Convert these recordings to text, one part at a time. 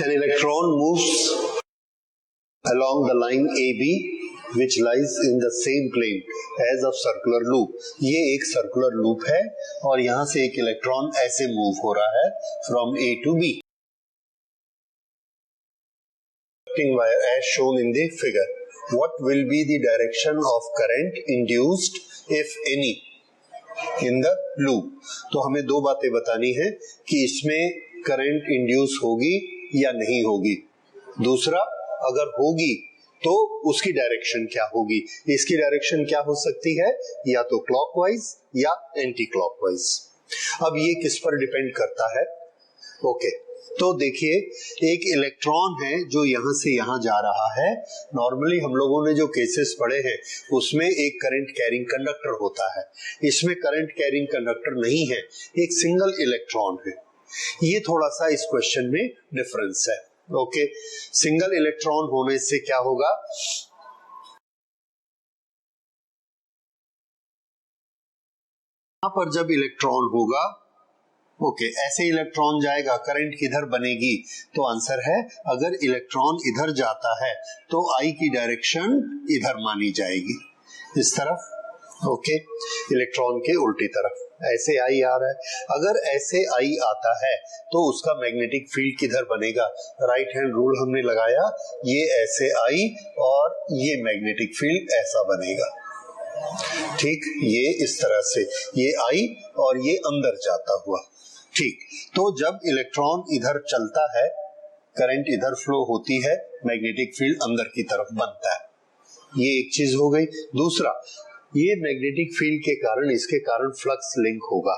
An electron moves along the line AB which lies in the same plane as a circular loop. ये एक circular loop है और यहाँ से एक इलेक्ट्रॉन ऐसे मूव हो रहा है from A to B. As shown in the figure, what will be the direction of current induced if any in the loop? तो हमें दो बातें बतानी है कि इसमें करंट इंड्यूस होगी या नहीं होगी, दूसरा अगर होगी तो उसकी डायरेक्शन क्या होगी. इसकी डायरेक्शन क्या हो सकती है, या तो क्लॉकवाइज या एंटी क्लॉकवाइज. अब ये किस पर डिपेंड करता है. ओके, तो देखिए एक इलेक्ट्रॉन है जो यहां से यहां जा रहा है. नॉर्मली हम लोगों ने जो केसेस पढ़े हैं उसमें एक करंट कैरिंग कंडक्टर होता है. इसमें करंट कैरिंग कंडक्टर नहीं है, एक सिंगल इलेक्ट्रॉन है. ये थोड़ा सा इस क्वेश्चन में डिफरेंस है. ओके, सिंगल इलेक्ट्रॉन होने से क्या होगा, यहां पर जब इलेक्ट्रॉन होगा, ओके, ऐसे इलेक्ट्रॉन जाएगा, करंट किधर बनेगी, तो आंसर है अगर इलेक्ट्रॉन इधर जाता है तो आई की डायरेक्शन इधर मानी जाएगी, इस तरफ. ओके, इलेक्ट्रॉन के उल्टी तरफ ऐसे आई आ रहा है. अगर ऐसे आई आता है तो उसका मैग्नेटिक फील्ड किधर बनेगा, राइट हैंड रूल हमने लगाया, ये ऐसे आई और ये मैग्नेटिक फील्ड ऐसा बनेगा. ठीक, ये इस तरह से ये आई और ये अंदर जाता हुआ. ठीक, तो जब इलेक्ट्रॉन इधर चलता है, करंट इधर फ्लो होती है, मैग्नेटिक फील्ड अंदर की तरफ बनता है. ये एक चीज हो गई. दूसरा, ये मैग्नेटिक फील्ड के कारण, इसके कारण फ्लक्स लिंक होगा.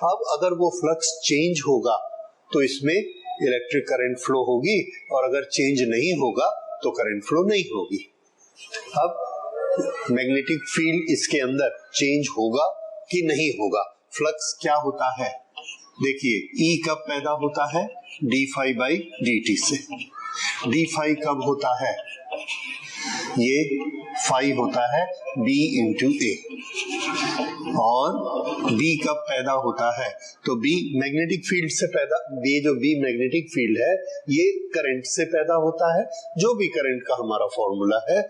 अब अगर वो फ्लक्स चेंज होगा तो इसमें इलेक्ट्रिक करंट फ्लो होगी, और अगर चेंज नहीं होगा तो करंट फ्लो नहीं होगी. अब मैग्नेटिक फील्ड इसके अंदर चेंज होगा कि नहीं होगा, फ्लक्स क्या होता है, देखिए E कब पैदा होता है, d phi by d t से. डी फाई कब होता है, ये फाई होता है B इंटू ए. और B कब पैदा होता है, तो B मैग्नेटिक फील्ड से पैदा, ये जो B मैग्नेटिक फील्ड है ये करंट से पैदा होता है, जो भी करंट का हमारा फॉर्मूला है,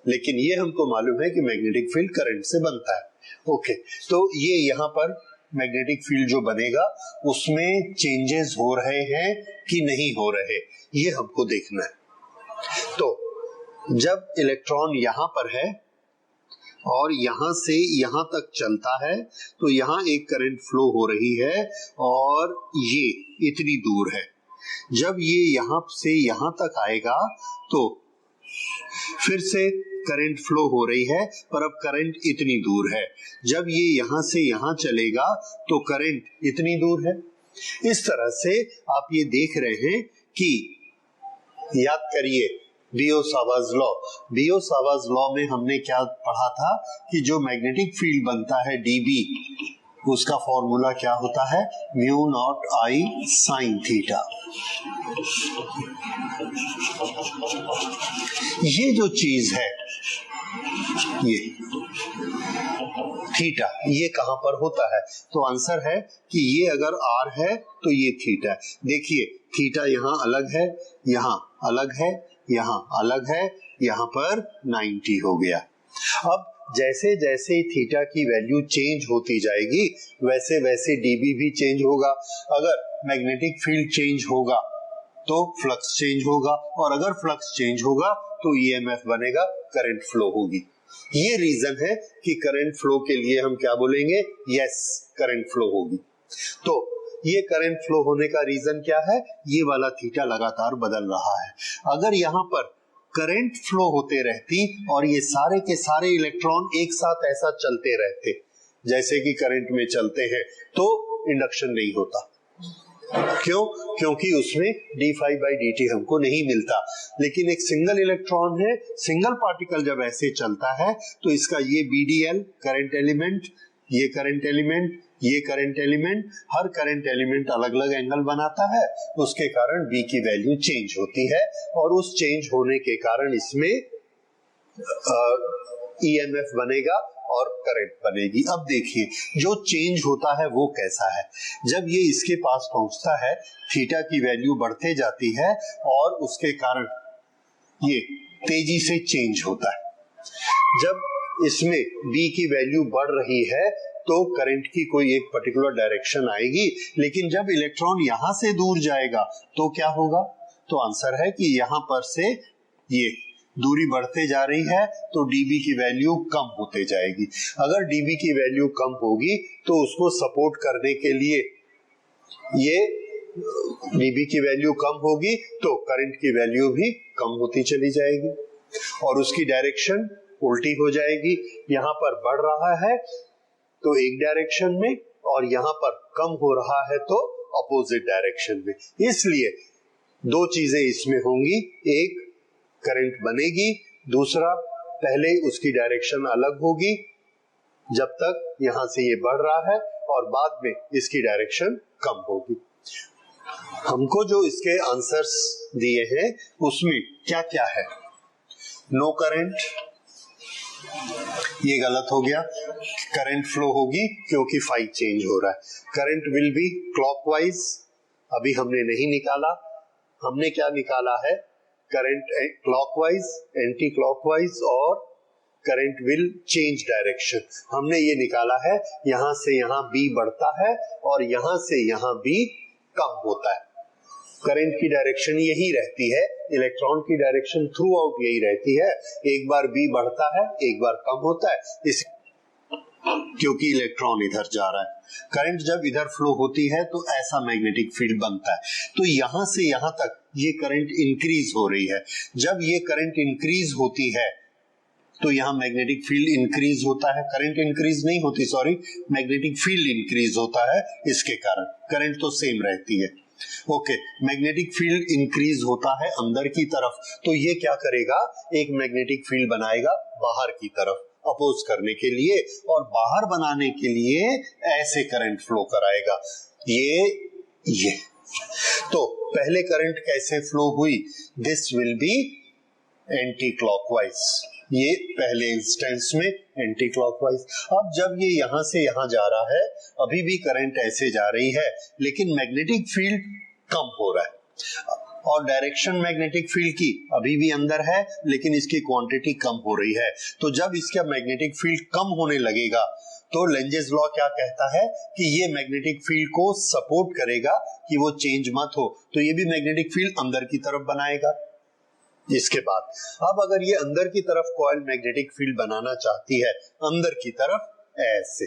लेकिन ये हमको मालूम है कि मैग्नेटिक फील्ड करंट से बनता है. ओके, तो ये यहाँ पर मैग्नेटिक फील्ड जो बनेगा उसमें चेंजेस हो रहे हैं कि नहीं हो रहे, ये हमको देखना है. तो जब इलेक्ट्रॉन यहां पर है और यहां से यहां तक चलता है तो यहां एक करंट फ्लो हो रही है और ये इतनी दूर है. जब ये यहां से यहां तक आएगा तो फिर से करंट फ्लो हो रही है, पर अब करंट इतनी दूर है. जब ये यहां से यहां चलेगा तो करंट इतनी दूर है. इस तरह से आप ये देख रहे हैं कि, याद करिए बियो-सावर्ट्स लॉ. बियो-सावर्ट्स लॉ में हमने क्या पढ़ा था कि जो मैग्नेटिक फील्ड बनता है डीबी, उसका फॉर्मूला क्या होता है, mu not I sign theta. ये जो चीज है, ये थीटा, ये कहां पर होता है, तो आंसर है कि ये अगर आर है तो ये थीटा है. देखिए थीटा यहां अलग है, यहां अलग है, यहां अलग है, यहां पर 90 हो गया. अब जैसे जैसे थीटा की वैल्यू चेंज होती जाएगी वैसे वैसे डीबी भी चेंज होगा. अगर मैग्नेटिक फील्ड चेंज होगा तो फ्लक्स चेंज होगा, और अगर फ्लक्स चेंज होगा तो ईएमएफ बनेगा, करंट फ्लो होगी. ये रीजन है कि करंट फ्लो के लिए हम क्या बोलेंगे, यस करंट फ्लो होगी. तो ये करंट फ्लो होने का रीजन क्या है, ये वाला थीटा लगातार बदल रहा है. अगर यहाँ पर करंट फ्लो होते रहती और ये सारे के सारे इलेक्ट्रॉन एक साथ ऐसा चलते रहते जैसे कि करंट में चलते हैं, तो इंडक्शन नहीं होता. क्यों, क्योंकि उसमें d phi by d t हमको नहीं मिलता. लेकिन एक सिंगल इलेक्ट्रॉन है, सिंगल पार्टिकल जब ऐसे चलता है तो इसका ये बीडीएल करंट एलिमेंट, ये करंट एलिमेंट, ये करंट एलिमेंट, हर करंट एलिमेंट अलग अलग एंगल बनाता है, उसके कारण B की वैल्यू चेंज होती है, और उस चेंज होने के कारण इसमें ईएमएफ बनेगा और करंट बनेगी। अब देखिए जो चेंज होता है वो कैसा है, जब ये इसके पास पहुंचता है थीटा की वैल्यू बढ़ते जाती है और उसके कारण ये तेजी से चेंज होता है। जब इसमें b की वैल्यू बढ़ रही है तो करंट की कोई एक पर्टिकुलर डायरेक्शन आएगी, लेकिन जब इलेक्ट्रॉन यहां से दूर जाएगा तो क्या होगा, तो आंसर है कि यहां पर से ये दूरी बढ़ते जा रही है तो dB की वैल्यू कम होते जाएगी। अगर dB की वैल्यू कम होगी तो उसको सपोर्ट करने के लिए ये dB की वैल्यू कम होगी तो करंट की वैल्यू भी कम होती चली जाएगी और उसकी डायरेक्शन उल्टी हो जाएगी। यहां पर बढ़ रहा है तो एक डायरेक्शन में और यहां पर कम हो रहा है तो अपोजिट डायरेक्शन में। इसलिए दो चीजें इसमें होंगी, एक करंट बनेगी, दूसरा पहले उसकी डायरेक्शन अलग होगी जब तक यहां से ये बढ़ रहा है और बाद में इसकी डायरेक्शन कम होगी। हमको जो इसके आंसर्स दिए हैं उसमें क्या क्या है, नो करंट, ये गलत हो गया, करंट फ्लो होगी क्योंकि फाई चेंज हो रहा है। करंट विल बी क्लॉकवाइज, अभी हमने नहीं निकाला, हमने क्या निकाला है, करंट क्लॉकवाइज, एंटी क्लॉकवाइज और करंट विल चेंज डायरेक्शन, हमने ये निकाला है। यहां से यहां b बढ़ता है और यहां से यहां b कम होता है। करंट की डायरेक्शन यही रहती है, इलेक्ट्रॉन की डायरेक्शन थ्रू आउट यही रहती है, एक बार b बढ़ता है एक बार कम होता है, इस क्योंकि इलेक्ट्रॉन इधर जा रहा है। करंट जब इधर फ्लो होती है तो ऐसा मैग्नेटिक फील्ड बनता है, तो यहां से यहां तक ये करंट इंक्रीज हो रही है। जब ये करंट इंक्रीज होती है तो यहाँ मैग्नेटिक फील्ड इंक्रीज होता है, करंट इंक्रीज नहीं होती, सॉरी, मैग्नेटिक फील्ड इंक्रीज होता है, इसके कारण करंट तो सेम रहती है। ओके, मैग्नेटिक फील्ड इंक्रीज होता है अंदर की तरफ, तो ये क्या करेगा, एक मैग्नेटिक फील्ड बनाएगा बाहर की तरफ अपोज करने के लिए, और बाहर बनाने के लिए ऐसे करंट फ्लो कराएगा, ये तो पहले करंट कैसे फ्लो हुई, this will be anti clockwise, ये पहले इंस्टेंस में एंटी क्लॉकवाइज। अब जब ये यहां से यहां जा रहा है, अभी भी करंट ऐसे जा रही है लेकिन मैग्नेटिक फील्ड कम हो रहा है और डायरेक्शन मैग्नेटिक फील्ड की अभी भी अंदर है लेकिन इसकी क्वांटिटी कम हो रही है। तो जब इसका मैग्नेटिक फील्ड कम होने लगेगा तो लेंजेस लॉ क्या कहता है कि ये मैग्नेटिक फील्ड को सपोर्ट करेगा कि वो चेंज मत हो, तो ये भी मैग्नेटिक फील्ड अंदर की तरफ बनाएगा। इसके बाद अब अगर ये अंदर की तरफ कॉइल मैग्नेटिक फील्ड बनाना चाहती है अंदर की तरफ ऐसे,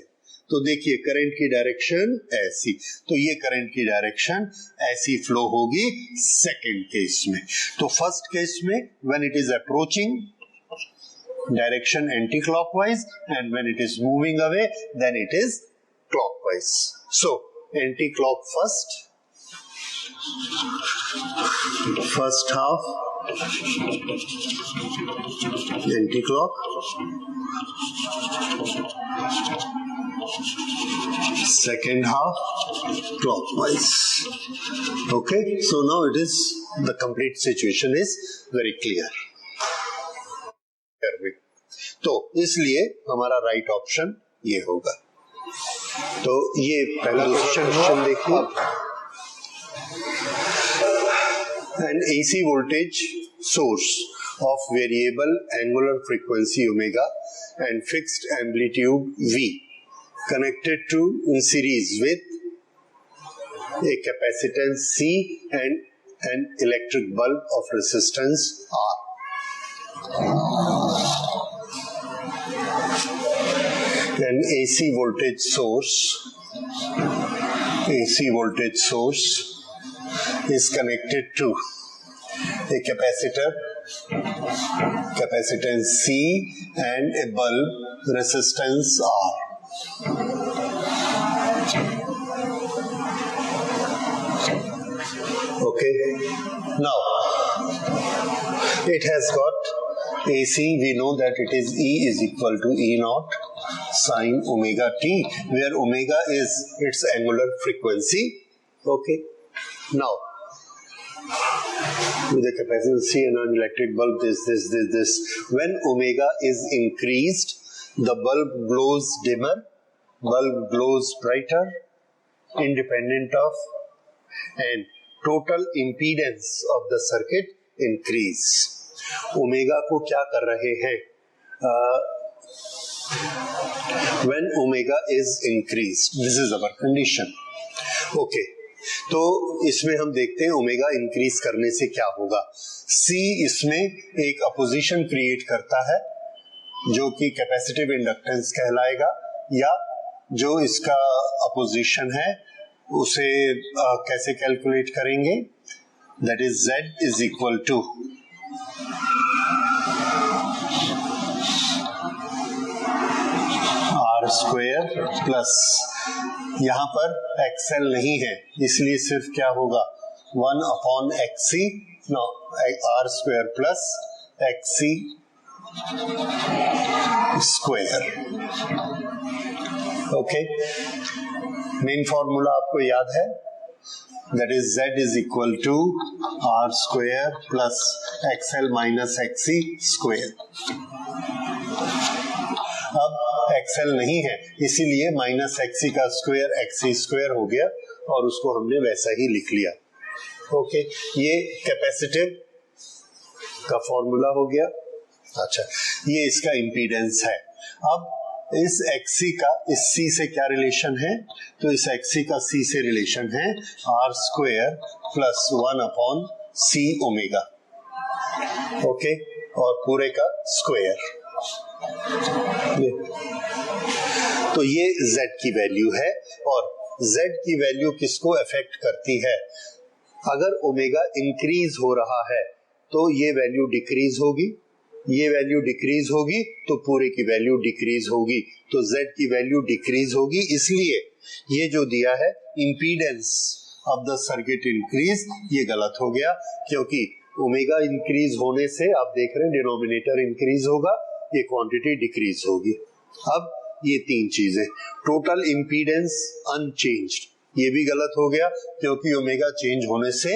तो देखिए करंट की डायरेक्शन ऐसी, तो ये करंट की डायरेक्शन ऐसी फ्लो होगी सेकंड केस में। तो फर्स्ट केस में when it is approaching direction anti clockwise and when it is moving away then it is clockwise. So anti clock first half anti-clock, second half clockwise. Okay, so now it is the complete situation is very clear. तो इसलिए हमारा right option ये होगा। तो ये पहला question देखिए, an AC voltage source of variable angular frequency omega and fixed amplitude V connected to in series with a capacitance C and an electric bulb of resistance R. An AC voltage source is connected to a capacitance C and a bulb resistance R. Okay, now it has got AC, we know that it is E is equal to E naught sine omega t, where omega is its angular frequency. Okay, now with a capacitance C and an electric bulb, this. When omega is increased, the bulb glows dimmer, bulb glows brighter, independent of, and total impedance of the circuit increase. Omega को क्या कर रहे हैं? When omega is increased, this is our condition. Okay, तो इसमें हम देखते हैं ओमेगा इंक्रीज करने से क्या होगा. C इसमें एक अपोजिशन क्रिएट करता है जो कि कैपेसिटिव इंडक्टेंस कहलाएगा, या जो इसका अपोजिशन है उसे कैसे कैलकुलेट करेंगे? That is Z is equal to R square plus, यहां पर XL नहीं है इसलिए सिर्फ क्या होगा 1 upon XC, no R square plus XC square. Okay, main formula आपको याद है, that is Z is equal to R square plus XL minus XC square. अब XL नहीं है इसीलिए माइनस XC का स्क्वायर XC स्क्वायर हो गया और उसको हमने वैसा ही लिख लिया. ओके, ये कैपेसिटिव का फॉर्मूला हो गया. अच्छा, ये इसका इंपीडेंस है. अब इस XC का इस C से क्या रिलेशन है? तो इस XC का C से रिलेशन है R square plus 1 upon C omega. Okay, और पूरे का स्क्वायर. तो ये Z की वैल्यू है, और Z की वैल्यू किसको अफेक्ट करती है? अगर ओमेगा इंक्रीज हो रहा है तो ये वैल्यू डिक्रीज होगी, ये वैल्यू डिक्रीज होगी तो पूरे की वैल्यू डिक्रीज होगी, तो Z की वैल्यू डिक्रीज होगी. इसलिए ये जो दिया है impedance of the circuit increase, ये गलत हो गया, क्योंकि ओमेगा इंक्रीज होने से आप देख रहे हैं डिनोमिनेटर इंक्रीज होगा, ये क्वांटिटी डिक्रीज होगी. अब ये तीन चीजें, टोटल इंपीडेंस अनचेंज्ड, ये भी गलत हो गया क्योंकि ओमेगा चेंज होने से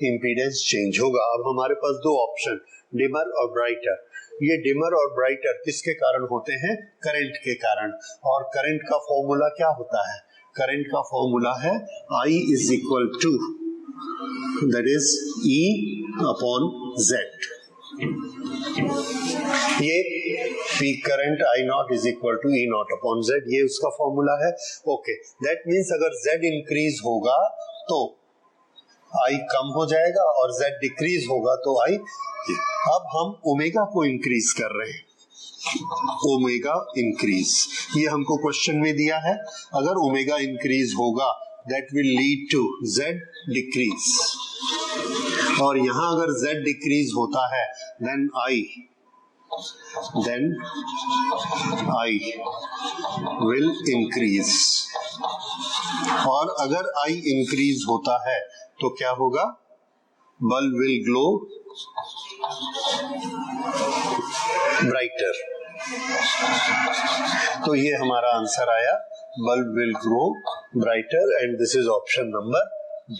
इंपीडेंस चेंज होगा. अब हमारे पास दो ऑप्शन, डिमर और ब्राइटर. ये डिमर और ब्राइटर किसके कारण होते हैं? करंट के कारण. और करंट का फॉर्मूला क्या होता है? करंट का फॉर्मूला है I is equal to, that is E upon Z. ये peak current I not is equal to E not upon Z, ये उसका फॉर्मूला है. ओके, दैट मीन्स अगर Z इंक्रीज होगा तो I कम हो जाएगा और Z डिक्रीज होगा तो I. अब हम ओमेगा को इंक्रीज कर रहे हैं, ओमेगा इंक्रीज, ये हमको क्वेश्चन में दिया है. अगर ओमेगा इंक्रीज होगा that will lead to Z decrease, और यहां अगर Z डिक्रीज होता है देन I will increase, और अगर I इंक्रीज होता है तो क्या होगा? Bulb will glow brighter. तो ये हमारा आंसर आया, bulb will glow brighter, and this is option number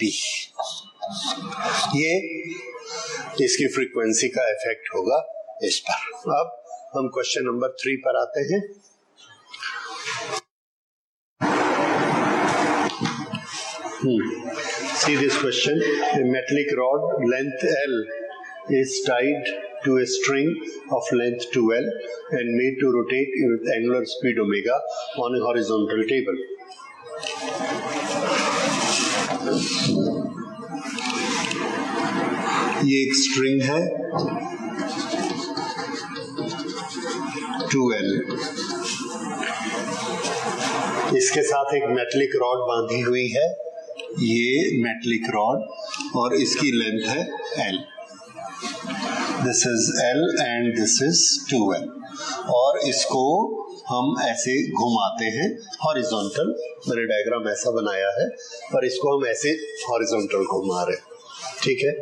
B. ये इसकी फ्रीक्वेंसी का इफेक्ट होगा इस पर. अब हम क्वेश्चन नंबर 3 पर आते हैं. See this question. A metallic rod length L is tied to a string of length 2L and made to rotate with angular speed omega on a horizontal table. ये एक स्ट्रिंग है 2L, इसके साथ एक metallic rod बांधी हुई है, ये मेटलिक रॉड, और इसकी लेंथ है L. This is L and this is 2L, और इसको हम ऐसे घुमाते हैं हॉरिजॉन्टल. मैंने डायग्राम ऐसा बनाया है पर इसको हम ऐसे हॉरिजॉन्टल घुमा रहे हैं. ठीक है,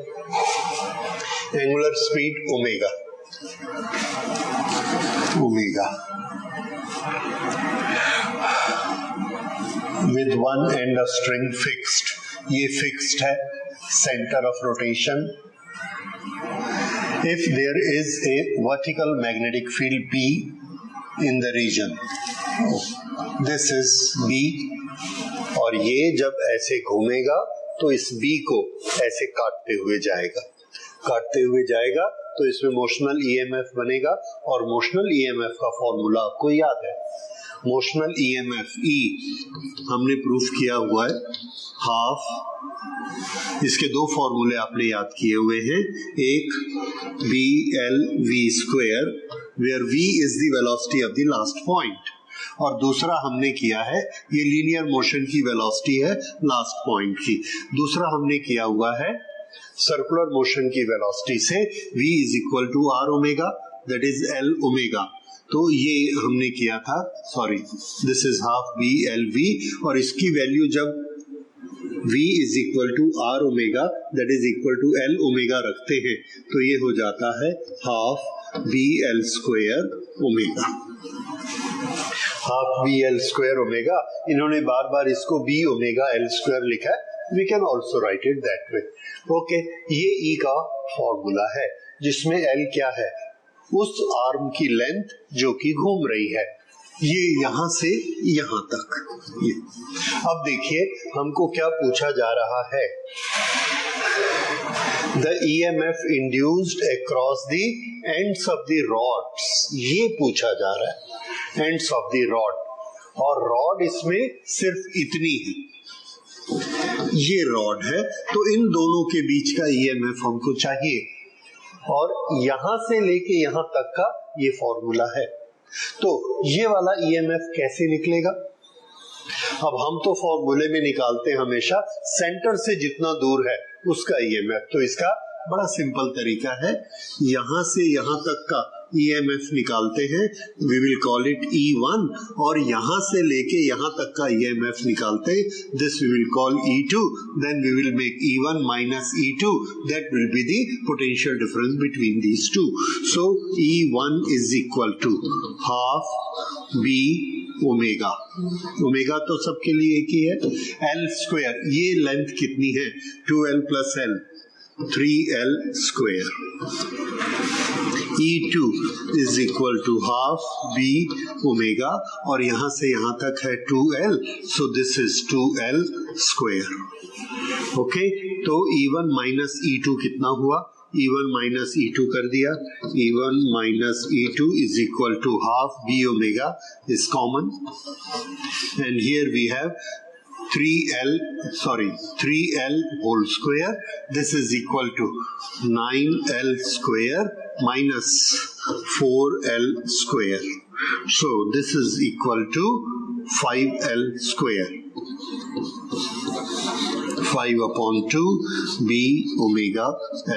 angular speed omega, with one end of string fixed, ये fixed है, center of rotation. If there is a vertical magnetic field B in the region. This is B, और ये जब ऐसे घूमेगा तो इस B को ऐसे काटते हुए जाएगा तो इसमें मोशनल ईएमएफ बनेगा, और मोशनल ईएमएफ का फॉर्मूला आपको याद है. मोशनल ईएमएफ E हमने प्रूफ किया हुआ है, हाफ, इसके दो फॉर्मूले आपने याद किए हुए हैं, एक B l v square where V is the velocity of the last point, और दूसरा हमने किया है, ये लीनियर मोशन की वेलोसिटी है लास्ट पॉइंट की, दूसरा हमने किया हुआ है सर्कुलर मोशन की वेलोसिटी से v is equal to r omega, that is l omega. तो ये हमने किया था, sorry, this is half B l v, और इसकी वैल्यू जब v is equal to r omega that is equal to l omega रखते हैं तो ये हो जाता है half B l square omega. Half B l square omega, इन्होंने बार बार इसको बी ओमेगा एल स्क्वायर लिखा है, we can also write it that way. Okay, ये ई का फॉर्मूला है जिसमें एल क्या है, उस आर्म की लेंथ जो कि घूम रही है, ये यहां से यहां तक. ये अब देखिए हमको क्या पूछा जा रहा है, the EMF induced across the ends of the rods, ये पूछा जा रहा है, ends of the rod, और रॉड इसमें सिर्फ इतनी है, ये रॉड है, तो इन दोनों के बीच का EMF हमको चाहिए, और यहां से लेके यहां तक का ये फॉर्मूला है. तो ये वाला EMF कैसे निकलेगा, अब हम तो फॉर्मूले में निकालते हैं हमेशा सेंटर से जितना दूर है उसका EMF, तो इसका बड़ा सिंपल तरीका है, यहां से यहां तक का EMF निकालते हैं, we will call it E1, और यहां से लेके यहां तक का EMF निकालते हैं, this we will call E2, then we will make E1 minus E2, that will be the potential difference between these two. So E1 is equal to half B omega, omega तो सबके लिए एक ही है, L square, ये length कितनी है 2l plus l, 3l square. E2 is equal to half B omega, और यहां से यहां तक है 2l, so this is 2l square. Okay, तो E1 माइनस E2 कितना हुआ, E1 माइनस E2 कर दिया, E1 minus E2 is equal to half B omega is common, and here we have 3l whole square, this is equal to 9l square minus 4l square, so this is equal to 5l square, 5 upon 2 b omega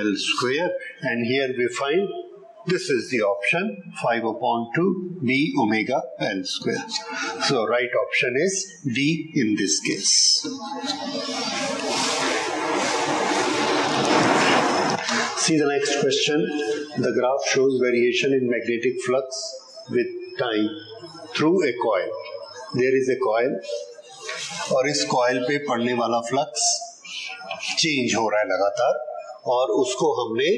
l square, and here we find this is the option 5 upon 2 b omega l square. So right option is D in this case. See the next question. The graph shows variation in magnetic flux with time through a coil. There is a coil, और इस coil पे पड़ने वाला flux change हो रहा है लगातार, और उसको हमने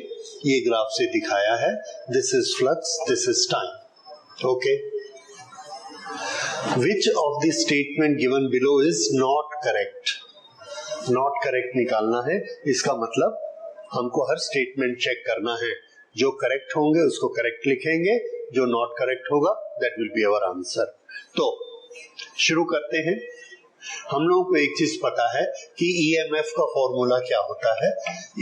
ये ग्राफ से दिखाया है, this is flux, this is time. Okay, which of the statement given below is not correct, not correct निकालना है, इसका मतलब हमको हर स्टेटमेंट चेक करना है, जो करेक्ट होंगे उसको करेक्ट लिखेंगे, जो नॉट करेक्ट होगा that will be our answer. तो शुरू करते हैं. हम लोगों को एक चीज पता है कि EMF का फॉर्मूला क्या होता है,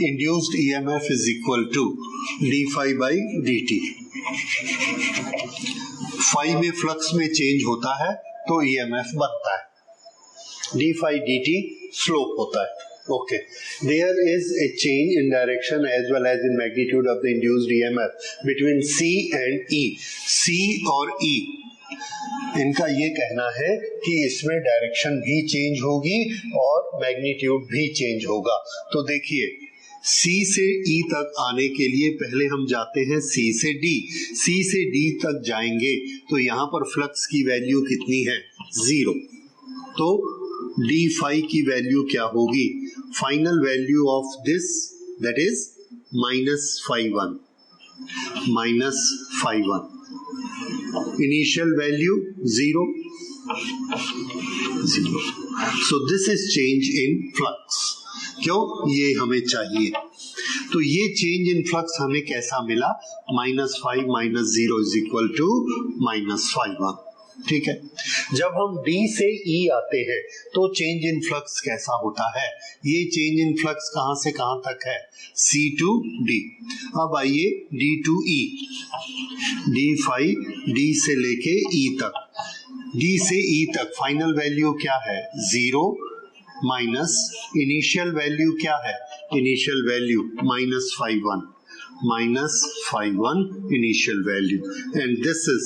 induced EMF is equal to d phi by d t. Phi में फ्लक्स में चेंज होता है तो EMF बनता है, d phi d t slope होता है. Okay, there is a change in direction as well as in magnitude of the induced EMF between C and E. C और E इनका ये कहना है कि इसमें डायरेक्शन भी चेंज होगी और मैग्नीट्यूड भी चेंज होगा. तो देखिए, C से E तक आने के लिए पहले हम जाते हैं C से D. C से D तक जाएंगे तो यहाँ पर फ्लक्स की वैल्यू कितनी है, 0. तो d फाई की वैल्यू क्या होगी, final value of this that is -φ1, initial value 0, so this is change in flux. क्यों? ये हमें चाहिए। तो ये चेंज इन फ्लक्स हमें कैसा मिला? -5 - 0 इज इक्वल टू -5। ठीक है। जब हम D से E आते हैं तो चेंज इन फ्लक्स कैसा होता है? ये चेंज इन फ्लक्स कहां से कहां तक है? C to D। अब आइए D to E, D से लेके E तक, D से E तक फाइनल वैल्यू क्या है? 0 माइनस इनिशियल वैल्यू क्या है? Initial value -5 initial value, and this is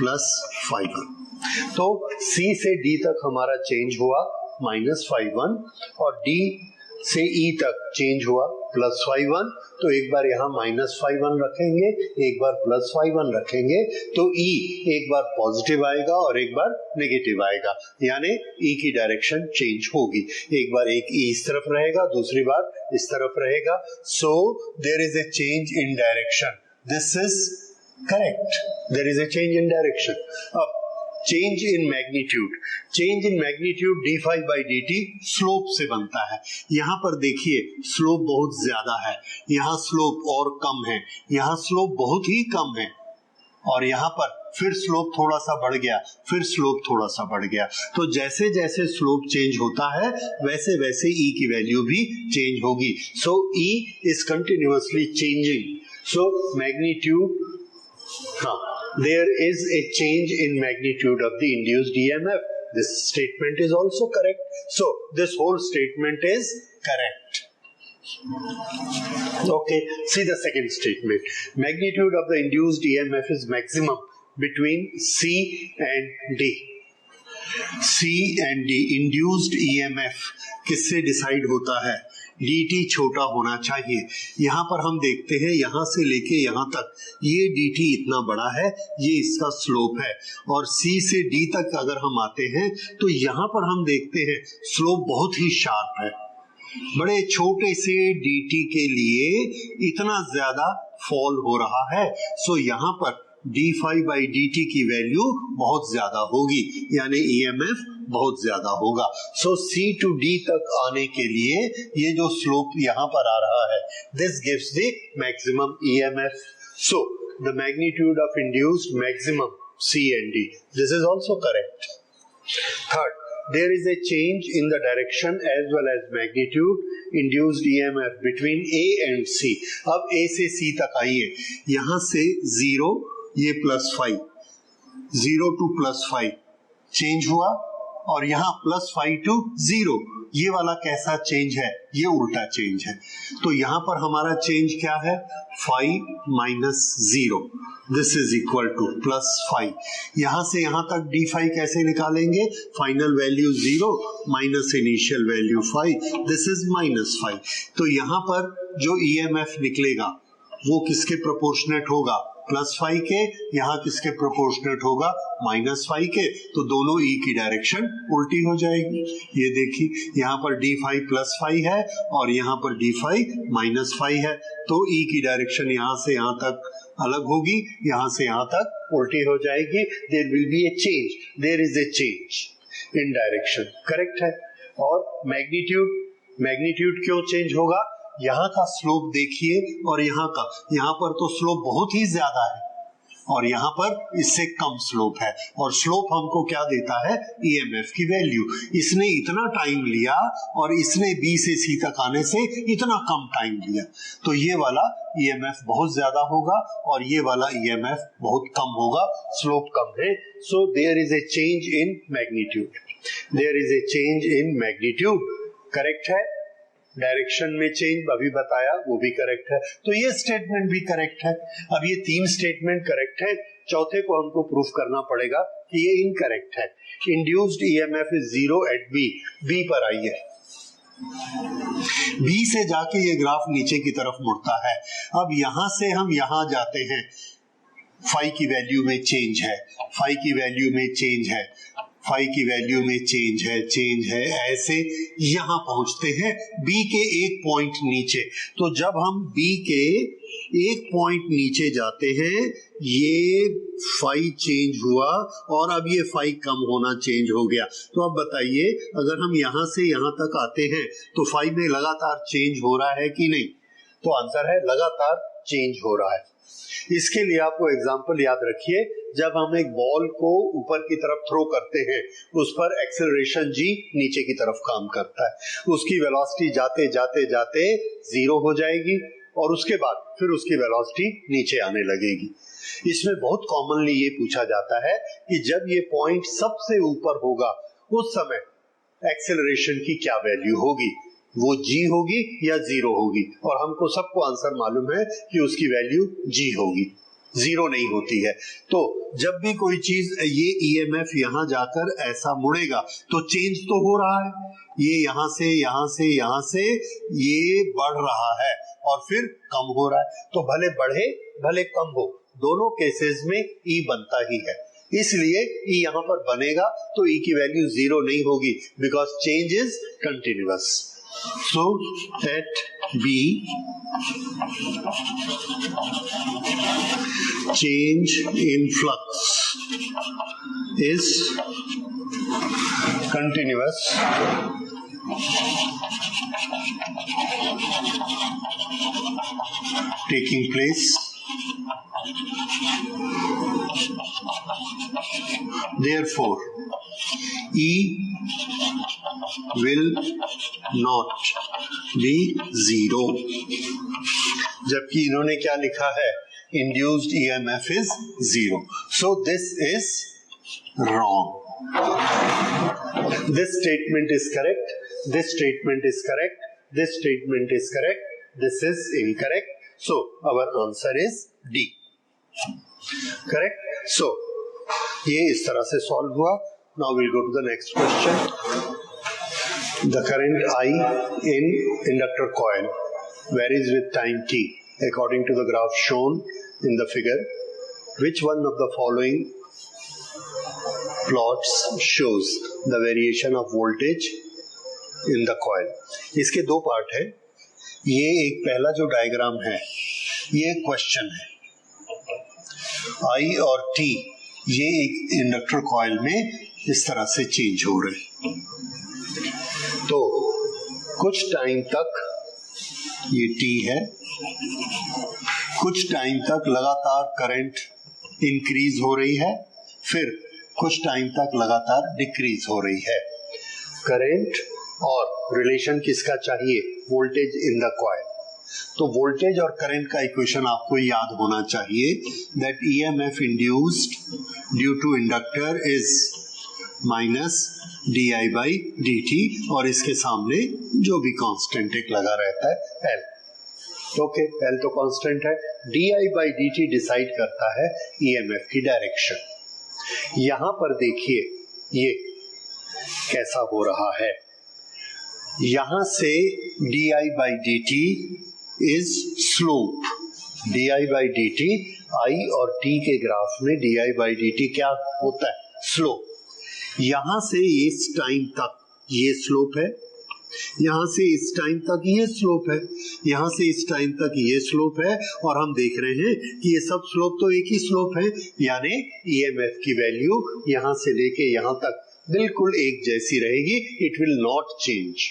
+5। तो C से D तक हमारा चेंज हुआ -5 और D से E तक चेंज हुआ +5। तो एक बार यहाँ -5 रखेंगे, एक बार +5 रखेंगे, तो E एक बार पॉजिटिव आएगा और एक बार नेगेटिव आएगा, यानी E की डायरेक्शन चेंज होगी। एक बार एक E इस तरफ रहेगा, दूसरी बार इस तरफ रहेगा। So there is a change in direction, this is correct, there is a change in direction. अब change in magnitude, change in magnitude d∅dt slope से बनता है। यहां पर देखिए स्लोप बहुत ज्यादा है, यहां स्लोप और कम है, यहां स्लोप बहुत ही कम है, और यहां पर फिर स्लोप थोड़ा सा बढ़ गया, फिर स्लोप थोड़ा सा बढ़ गया। तो जैसे जैसे स्लोप चेंज होता है वैसे वैसे E की वैल्यू भी चेंज होगी। सो E is continuously changing. So magnitude, there is a change in magnitude of the induced EMF. This statement is also correct. So this whole statement is correct. Okay, see the second statement. Magnitude of the induced EMF is maximum between C and D. C and D induced EMF किससे decide होता है? dt छोटा होना चाहिए। यहां पर हम देखते हैं यहां से लेके यहां तक ये dt इतना बड़ा है, ये इसका स्लोप है, और C से D तक अगर हम आते हैं तो यहां पर हम देखते हैं स्लोप बहुत ही शार्प है। बड़े छोटे से dt के लिए इतना ज्यादा फॉल हो रहा है। सो यहां पर d∅dt की वैल्यू बहुत ज्यादा होगी, यानी EMF बहुत ज्यादा होगा। सो C to D तक आने के लिए ये जो स्लोप यहां पर आ रहा है, this gives the maximum EMF। So the magnitude of induced maximum C and D, this is also correct. Third, there is a change in the direction as well as magnitude induced EMF between A and C। अब A से C तक आइए, यहां से 0, ये +5, 0 to +5 change हुआ, और यहाँ +5 to 0, ये वाला कैसा चेंज है? ये उल्टा चेंज है। तो यहाँ पर हमारा चेंज क्या है? 5 - 0, दिस इज इक्वल टू +5। यहां से यहां तक d∅ कैसे निकालेंगे? Final value 0 minus initial value 5, this is -5। तो यहां पर जो EMF निकलेगा वो किसके प्रोपोर्शनेट होगा? +5 के। यहाँ किसके प्रोपोर्शनेट होगा? -5 के। तो दोनों E की डायरेक्शन उल्टी हो जाएगी। ये देखिए यहाँ पर d∅ +5 है और यहाँ पर d∅ -5 है, तो E की डायरेक्शन यहाँ से यहाँ तक अलग होगी, यहाँ से यहाँ तक उल्टी हो जाएगी। There will be a change, there is a change in direction, correct है। और मैग्नीट्यूड क्यों चेंज होगा? यहाँ का स्लोप देखिए और यहाँ का, यहाँ पर तो स्लोप बहुत ही ज्यादा है और यहाँ पर इससे कम स्लोप है, और स्लोप हमको क्या देता है? EMF की वैल्यू। इसने इतना टाइम लिया और इसने B से C तक आने से इतना कम टाइम लिया, तो ये वाला EMF बहुत ज्यादा होगा और ये वाला EMF बहुत कम होगा, स्लोप कम है। So there is a change in magnitude, there is a change in magnitude, correct है। डायरेक्शन में चेंज अभी बताया, वो भी करेक्ट है। तो ये स्टेटमेंट भी करेक्ट है। अब ये 3 स्टेटमेंट करेक्ट है, चौथे को हमको प्रूफ करना पड़ेगा कि ये इनकरेक्ट है। Induced EMF is 0 at B पर आइए, B से जाके ये ग्राफ नीचे की तरफ मुड़ता है। अब यहां से हम यहां जाते हैं, फाई की वैल्यू में चेंज है, फाई की वैल्यू में चेंज है, फाई की वैल्यू में चेंज है, ऐसे यहां पहुंचते हैं बी के एक पॉइंट नीचे। तो जब हम बी के एक पॉइंट नीचे जाते हैं, ये फाई चेंज हुआ और अब ये फाई कम होना चेंज हो गया। तो अब बताइए, अगर हम यहां से यहां तक आते हैं तो फाई में लगातार चेंज हो रहा है कि नहीं? तो आंसर है लगातार चेंज हो रहा है। इसके लिए आपको एग्जांपल याद रखिए, जब हम एक बॉल को ऊपर की तरफ थ्रो करते हैं, उस पर एक्सेलरेशन जी नीचे की तरफ काम करता है, उसकी वेलोसिटी जाते जाते जाते जीरो हो जाएगी और उसके बाद फिर उसकी वेलोसिटी नीचे आने लगेगी। इसमें बहुत कॉमनली ये पूछा जाता है कि जब ये पॉइंट सबसे ऊपर होगा उस समय एक्सेलरेशन की क्या वैल्यू होगी, वो जी होगी या जीरो होगी? और हमको सबको आंसर मालूम है कि उसकी वैल्यू जी होगी, जीरो नहीं होती है। तो जब भी कोई चीज ये ईएमएफ यहां जाकर ऐसा मुड़ेगा तो चेंज तो हो रहा है, ये यहां से यहां से यहां से ये बढ़ रहा है और फिर कम हो रहा है। तो भले बढ़े भले कम हो, दोनों केसेस में ई बनता ही है, इसलिए ई यहां पर बनेगा तो ई की वैल्यू जीरो नहीं होगी, because change is continuous. So at B, change in flux is continuous taking place. Therefore, E will not be zero। जबकि इन्होंने क्या लिखा है? Induced EMF is zero। So this is wrong। This statement is correct, this statement is correct, this statement is correct, this is incorrect। So our answer is D। Correct? So ये इस तरह से solve हुआ। Now we'll go to the next question। The current I in inductor coil varies with time t according to the graph shown in the figure. Which one of the following plots shows the variation of voltage in the coil? इसके दो part है। ये एक पहला जो diagram है ये question है। I और T ये एक इंडक्टर कॉइल में इस तरह से चेंज हो रहे हैं। तो कुछ टाइम तक ये T है, कुछ टाइम तक लगातार करंट इंक्रीज हो रही है, फिर कुछ टाइम तक लगातार डिक्रीज हो रही है। करंट और रिलेशन किसका चाहिए? Voltage in the coil. तो वोल्टेज और करंट का इक्वेशन आपको याद होना चाहिए, that EMF induced due to inductor is minus d I by d t, और इसके सामने जो भी कांस्टेंट एक लगा रहता है एल। ओके, एल तो कांस्टेंट है। D I by d T decide करता है ईएमएफ की डायरेक्शन। यहां पर देखिए ये कैसा हो रहा है। यहां से d I by d t is slope. D I by d t, i और टी के ग्राफ में d I by d t क्या होता है? स्लोप। यहां से इस टाइम तक ये स्लोप है, यहां से इस टाइम तक ये स्लोप है, यहां से इस टाइम तक ये स्लोप है, और हम देख रहे हैं कि ये सब स्लोप तो एक ही स्लोप है, यानी ईएमएफ की वैल्यू यहां से लेके यहां तक बिल्कुल एक जैसी रहेगी। It will not change.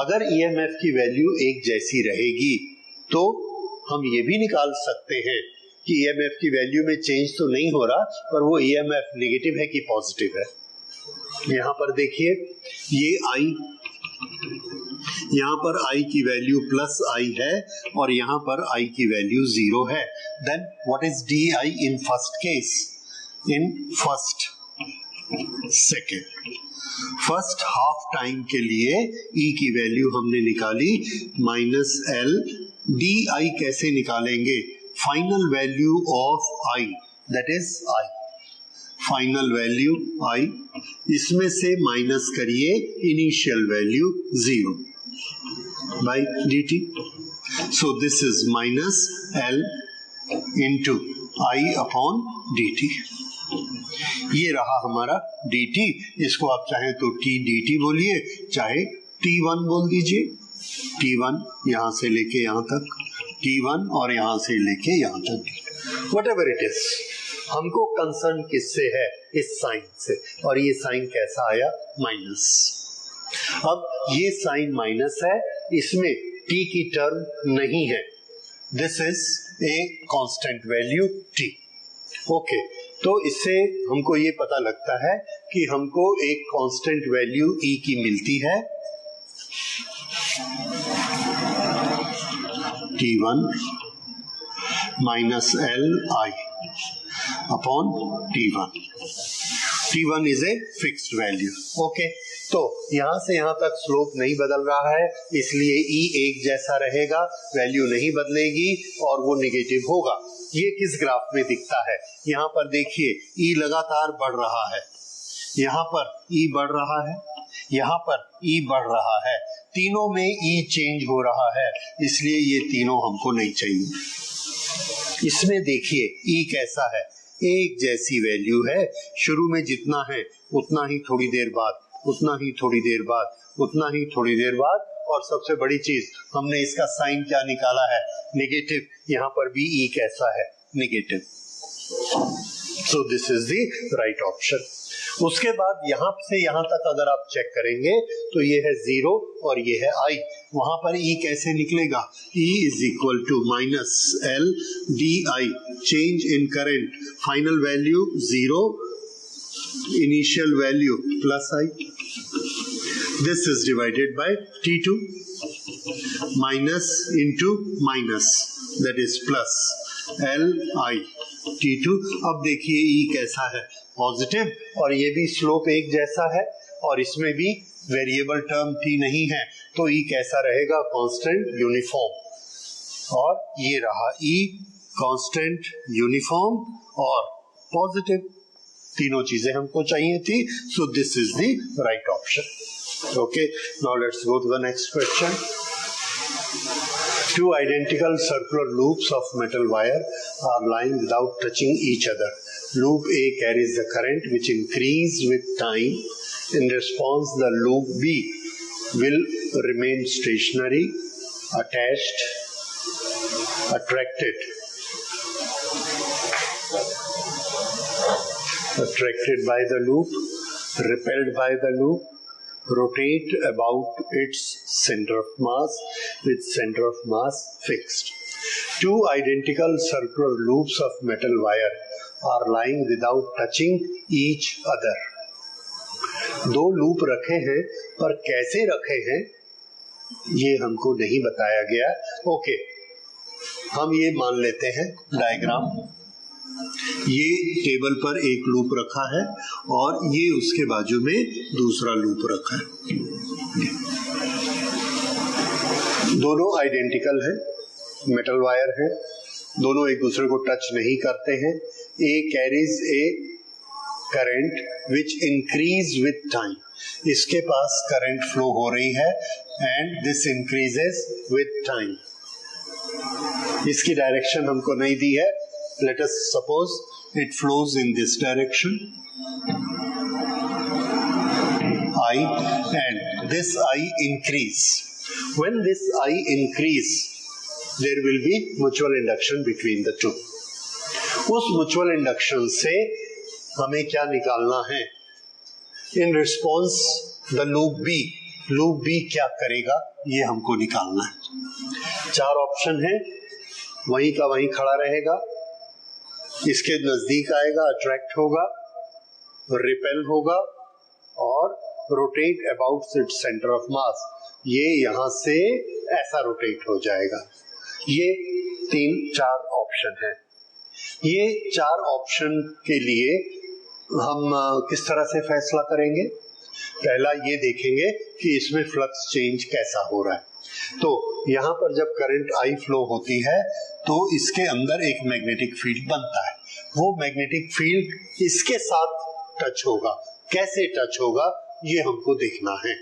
अगर ईएमएफ की वैल्यू एक जैसी रहेगी तो हम ये भी निकाल सकते हैं कि ईएमएफ की वैल्यू में चेंज तो नहीं हो रहा, पर वो ईएमएफ नेगेटिव है कि पॉजिटिव है। यहां पर देखिए ये आई, यहां पर आई की वैल्यू प्लस आई है और यहां पर आई की वैल्यू जीरो है। Then what is d I in first case? In first second, first half time के लिए ई की वैल्यू हमने निकाली माइनस एल। डी आई कैसे निकालेंगे? Final value of i, that is i, final value i, इसमें से माइनस करिए initial value zero by d t. So this is minus L into i upon d t. ये रहा हमारा dt, इसको आप चाहे तो t dt बोलिए, चाहे t1 बोल दीजिए। t1 यहां से लेके यहां तक, t1 और यहां से लेके यहां तक, वट एवर इट इज। हमको कंसर्न किससे है? इस साइन से, और ये साइन कैसा आया? माइनस। अब ये साइन माइनस है, इसमें t की टर्म नहीं है, this is a constant value t। Okay, तो इससे हमको ये पता लगता है कि हमको एक कांस्टेंट वैल्यू e की मिलती है, t1 minus L I upon t1। t1 is a fixed value. Okay, तो यहां से यहां तक स्लोप नहीं बदल रहा है, इसलिए e एक जैसा रहेगा, वैल्यू नहीं बदलेगी और वो निगेटिव होगा। ये किस ग्राफ में दिखता है? यहाँ पर देखिए e लगातार बढ़ रहा है, यहाँ पर e बढ़ रहा है, यहाँ पर e बढ़ रहा है, तीनों में e चेंज हो रहा है, इसलिए ये तीनों हमको नहीं चाहिए। इसमें देखिए e कैसा है? एक जैसी वैल्यू है, शुरू में जितना है उतना ही थोड़ी देर बाद, उतना ही थोड़ी देर बाद, उतना ही थोड़ी देर बाद, और सबसे बड़ी चीज हमने इसका साइन क्या निकाला है? नेगेटिव। यहाँ पर भी e कैसा है? Negative. So this is the right option. उसके बाद यहां से यहां तक अगर आप चेक करेंगे तो ये है 0 और ये है i, वहां पर e कैसे निकलेगा? e is equal to minus L d I, change in current, final value 0, initial value plus i, this is divided by t2, minus into minus, that is plus L I t2। अब देखिए e कैसा है? Positive, और ये भी slope एक जैसा है, और इसमें भी वेरिएबल टर्म t नहीं है, तो e कैसा रहेगा? Constant uniform. और ये रहा e कांस्टेंट यूनिफॉर्म और पॉजिटिव, तीनों चीजें हमको चाहिए थी। So this is the right option. Okay, now let's go to the next question. Two identical circular loops of metal wire are lying without touching each other. Loop A carries the current which increases with time. In response, the loop B will remain stationary, attached, attracted by the loop, repelled by the loop, rotate about its center of mass with center of mass fixed. Two identical circular loops of metal wire are lying without touching each other. दो loop रखे हैं, पर कैसे रखे हैं ये हमको नहीं बताया गया। ओके, हम ये मान लेते हैं डायग्राम, ये टेबल पर एक लूप रखा है और ये उसके बाजू में दूसरा लूप रखा है, दोनों आइडेंटिकल है, मेटल वायर है, दोनों एक दूसरे को टच नहीं करते हैं। A carries a current which increase with time, इसके पास करंट फ्लो हो रही है and this increases with time. इसकी डायरेक्शन हमको नहीं दी है, let us suppose it flows in this direction I, and this I increase. When this I increase, there will be mutual induction between the two. उस mutual induction से हमें क्या निकालना है? In response, the loop B क्या करेगा ये हमको निकालना है। चार ऑप्शन है, वहीं का वहीं खड़ा रहेगा, इसके नजदीक आएगा, अट्रैक्ट होगा, रिपेल होगा और rotate about its centre of mass, ये यहां से ऐसा रोटेट हो जाएगा। ये चार ऑप्शन है। ये चार ऑप्शन के लिए हम किस तरह से फैसला करेंगे? पहला ये देखेंगे कि इसमें फ्लक्स चेंज कैसा हो रहा है। तो यहाँ पर जब करंट आई फ्लो होती है तो इसके अंदर एक मैग्नेटिक फील्ड बनता है, वो मैग्नेटिक फील्ड इसके साथ टच होगा, कैसे टच होगा ये हमको देखना है।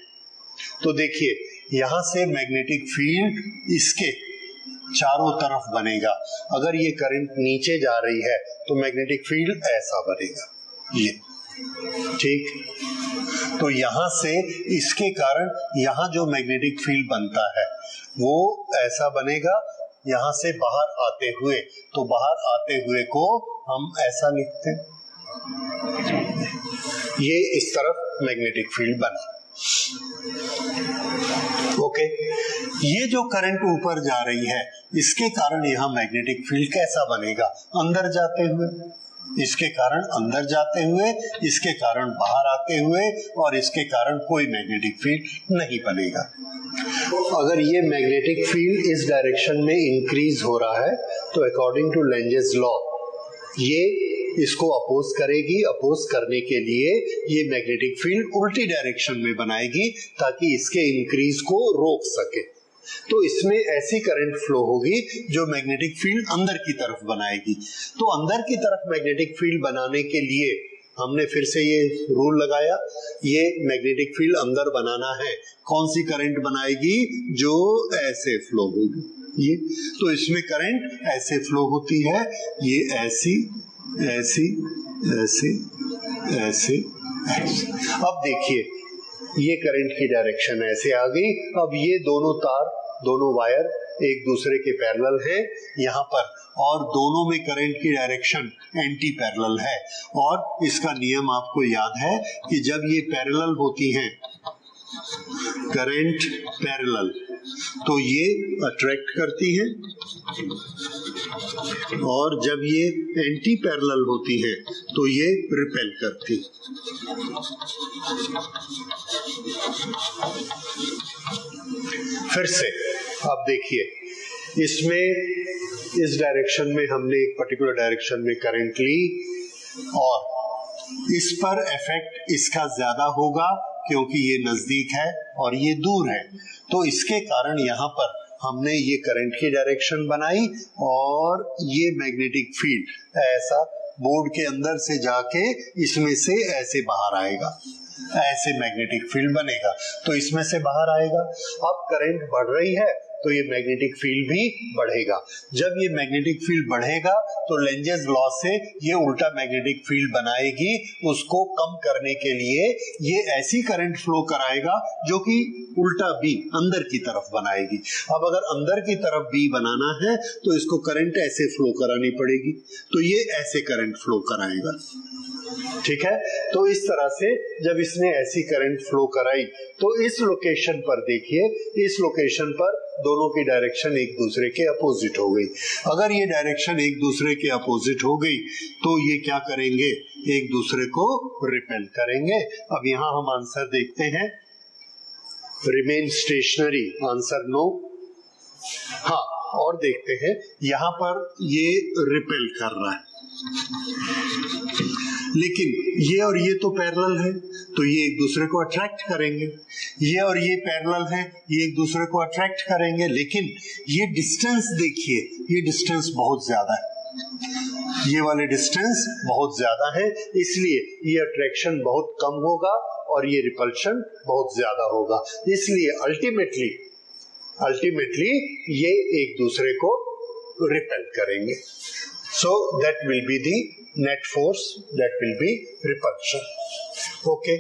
तो देखिए यहाँ से मैग्नेटिक फील्ड इसके चारों तरफ बनेगा, अगर ये करंट नीचे जा रही है तो मैग्नेटिक फील्ड ऐसा बनेगा, ये, ठीक। तो यहां से इसके कारण यहां जो मैग्नेटिक फील्ड बनता है वो ऐसा बनेगा, यहां से बाहर आते हुए, तो बाहर आते हुए को हम ऐसा लिखते हैं, ये इस तरफ मैग्नेटिक फील्ड बना। ओके, ये जो करंट ऊपर जा रही है इसके कारण यहां मैग्नेटिक फील्ड कैसा बनेगा, अंदर जाते हुए, इसके कारण अंदर जाते हुए, इसके कारण बाहर आते हुए, और इसके कारण कोई मैग्नेटिक फील्ड नहीं बनेगा। अगर ये मैग्नेटिक फील्ड इस डायरेक्शन में इंक्रीज हो रहा है तो अकॉर्डिंग टू लेंजेस लॉ ये इसको अपोज करेगी, अपोज करने के लिए ये मैग्नेटिक फील्ड उल्टी डायरेक्शन में बनाएगी ताकि इसके इंक्रीज को रोक सके। तो इसमें ऐसी करंट फ्लो होगी जो मैग्नेटिक फील्ड अंदर की तरफ बनाएगी। तो अंदर की तरफ मैग्नेटिक फील्ड बनाने के लिए हमने फिर से ये रूल लगाया, ये मैग्नेटिक फील्ड अंदर बनाना है, कौन सी करंट बनाएगी, जो ऐसे फ्लो होगी ये, तो इसमें करंट ऐसे फ्लो होती है, ये ऐसी ऐसी ऐसे ऐसे ऐसे। अब देखिए ये करंट की डायरेक्शन ऐसे आ गई। अब ये दोनों तार, दोनों वायर एक दूसरे के पैरेलल हैं यहाँ पर, और दोनों में करंट की डायरेक्शन एंटी पैरेलल है। और इसका नियम आपको याद है कि जब ये पैरेलल होती हैं, करंट पैरेलल, तो ये अट्रैक्ट करती हैं, और जब ये एंटी पैरेलल होती है तो ये रिपेल करती। फिर से आप देखिए, इसमें इस डायरेक्शन में हमने एक पर्टिकुलर डायरेक्शन में करंट ली और इस पर इफेक्ट इसका ज्यादा होगा क्योंकि ये नजदीक है और ये दूर है। तो इसके कारण यहाँ पर हमने ये करंट की डायरेक्शन बनाई और ये मैग्नेटिक फील्ड ऐसा बोर्ड के अंदर से जाके इसमें से ऐसे बाहर आएगा, ऐसे मैग्नेटिक फील्ड बनेगा, तो इसमें से बाहर आएगा। अब करंट बढ़ रही है तो ये मैग्नेटिक फील्ड भी बढ़ेगा। जब ये मैग्नेटिक फील्ड बढ़ेगा तो लेंजेस लॉ से ये उल्टा मैग्नेटिक फील्ड बनाएगी, उसको कम करने के लिए ये ऐसी करंट फ्लो कराएगा जो कि उल्टा बी अंदर की तरफ बनाएगी। अब अगर अंदर की तरफ बी बनाना है तो इसको करंट ऐसे फ्लो करानी पड़ेगी, तो ये ऐसे करंट फ्लो कराएगा, ठीक है। तो इस तरह से जब इसने ऐसी करंट फ्लो कराई तो इस लोकेशन पर देखिए, इस लोकेशन पर दोनों की डायरेक्शन एक दूसरे के अपोजिट हो गई। अगर ये डायरेक्शन एक दूसरे के अपोजिट हो गई तो ये क्या करेंगे, एक दूसरे को रिपेल करेंगे। अब यहां हम आंसर देखते हैं, रिमेन स्टेशनरी, आंसर नो। हाँ, और देखते हैं यहां पर ये रिपेल कर रहा है, लेकिन ये और ये तो पैरेलल है तो ये एक दूसरे को अट्रैक्ट करेंगे, ये और ये पैरेलल है, ये एक दूसरे को अट्रैक्ट करेंगे, लेकिन ये डिस्टेंस देखिए, ये डिस्टेंस बहुत ज्यादा है, ये वाले डिस्टेंस बहुत ज्यादा है, इसलिए ये अट्रैक्शन बहुत कम होगा और ये रिपल्शन बहुत ज्यादा होगा। इसलिए अल्टीमेटली ये एक दूसरे को रिपेल करेंगे। So that will be the net force, that will be repulsion. Okay,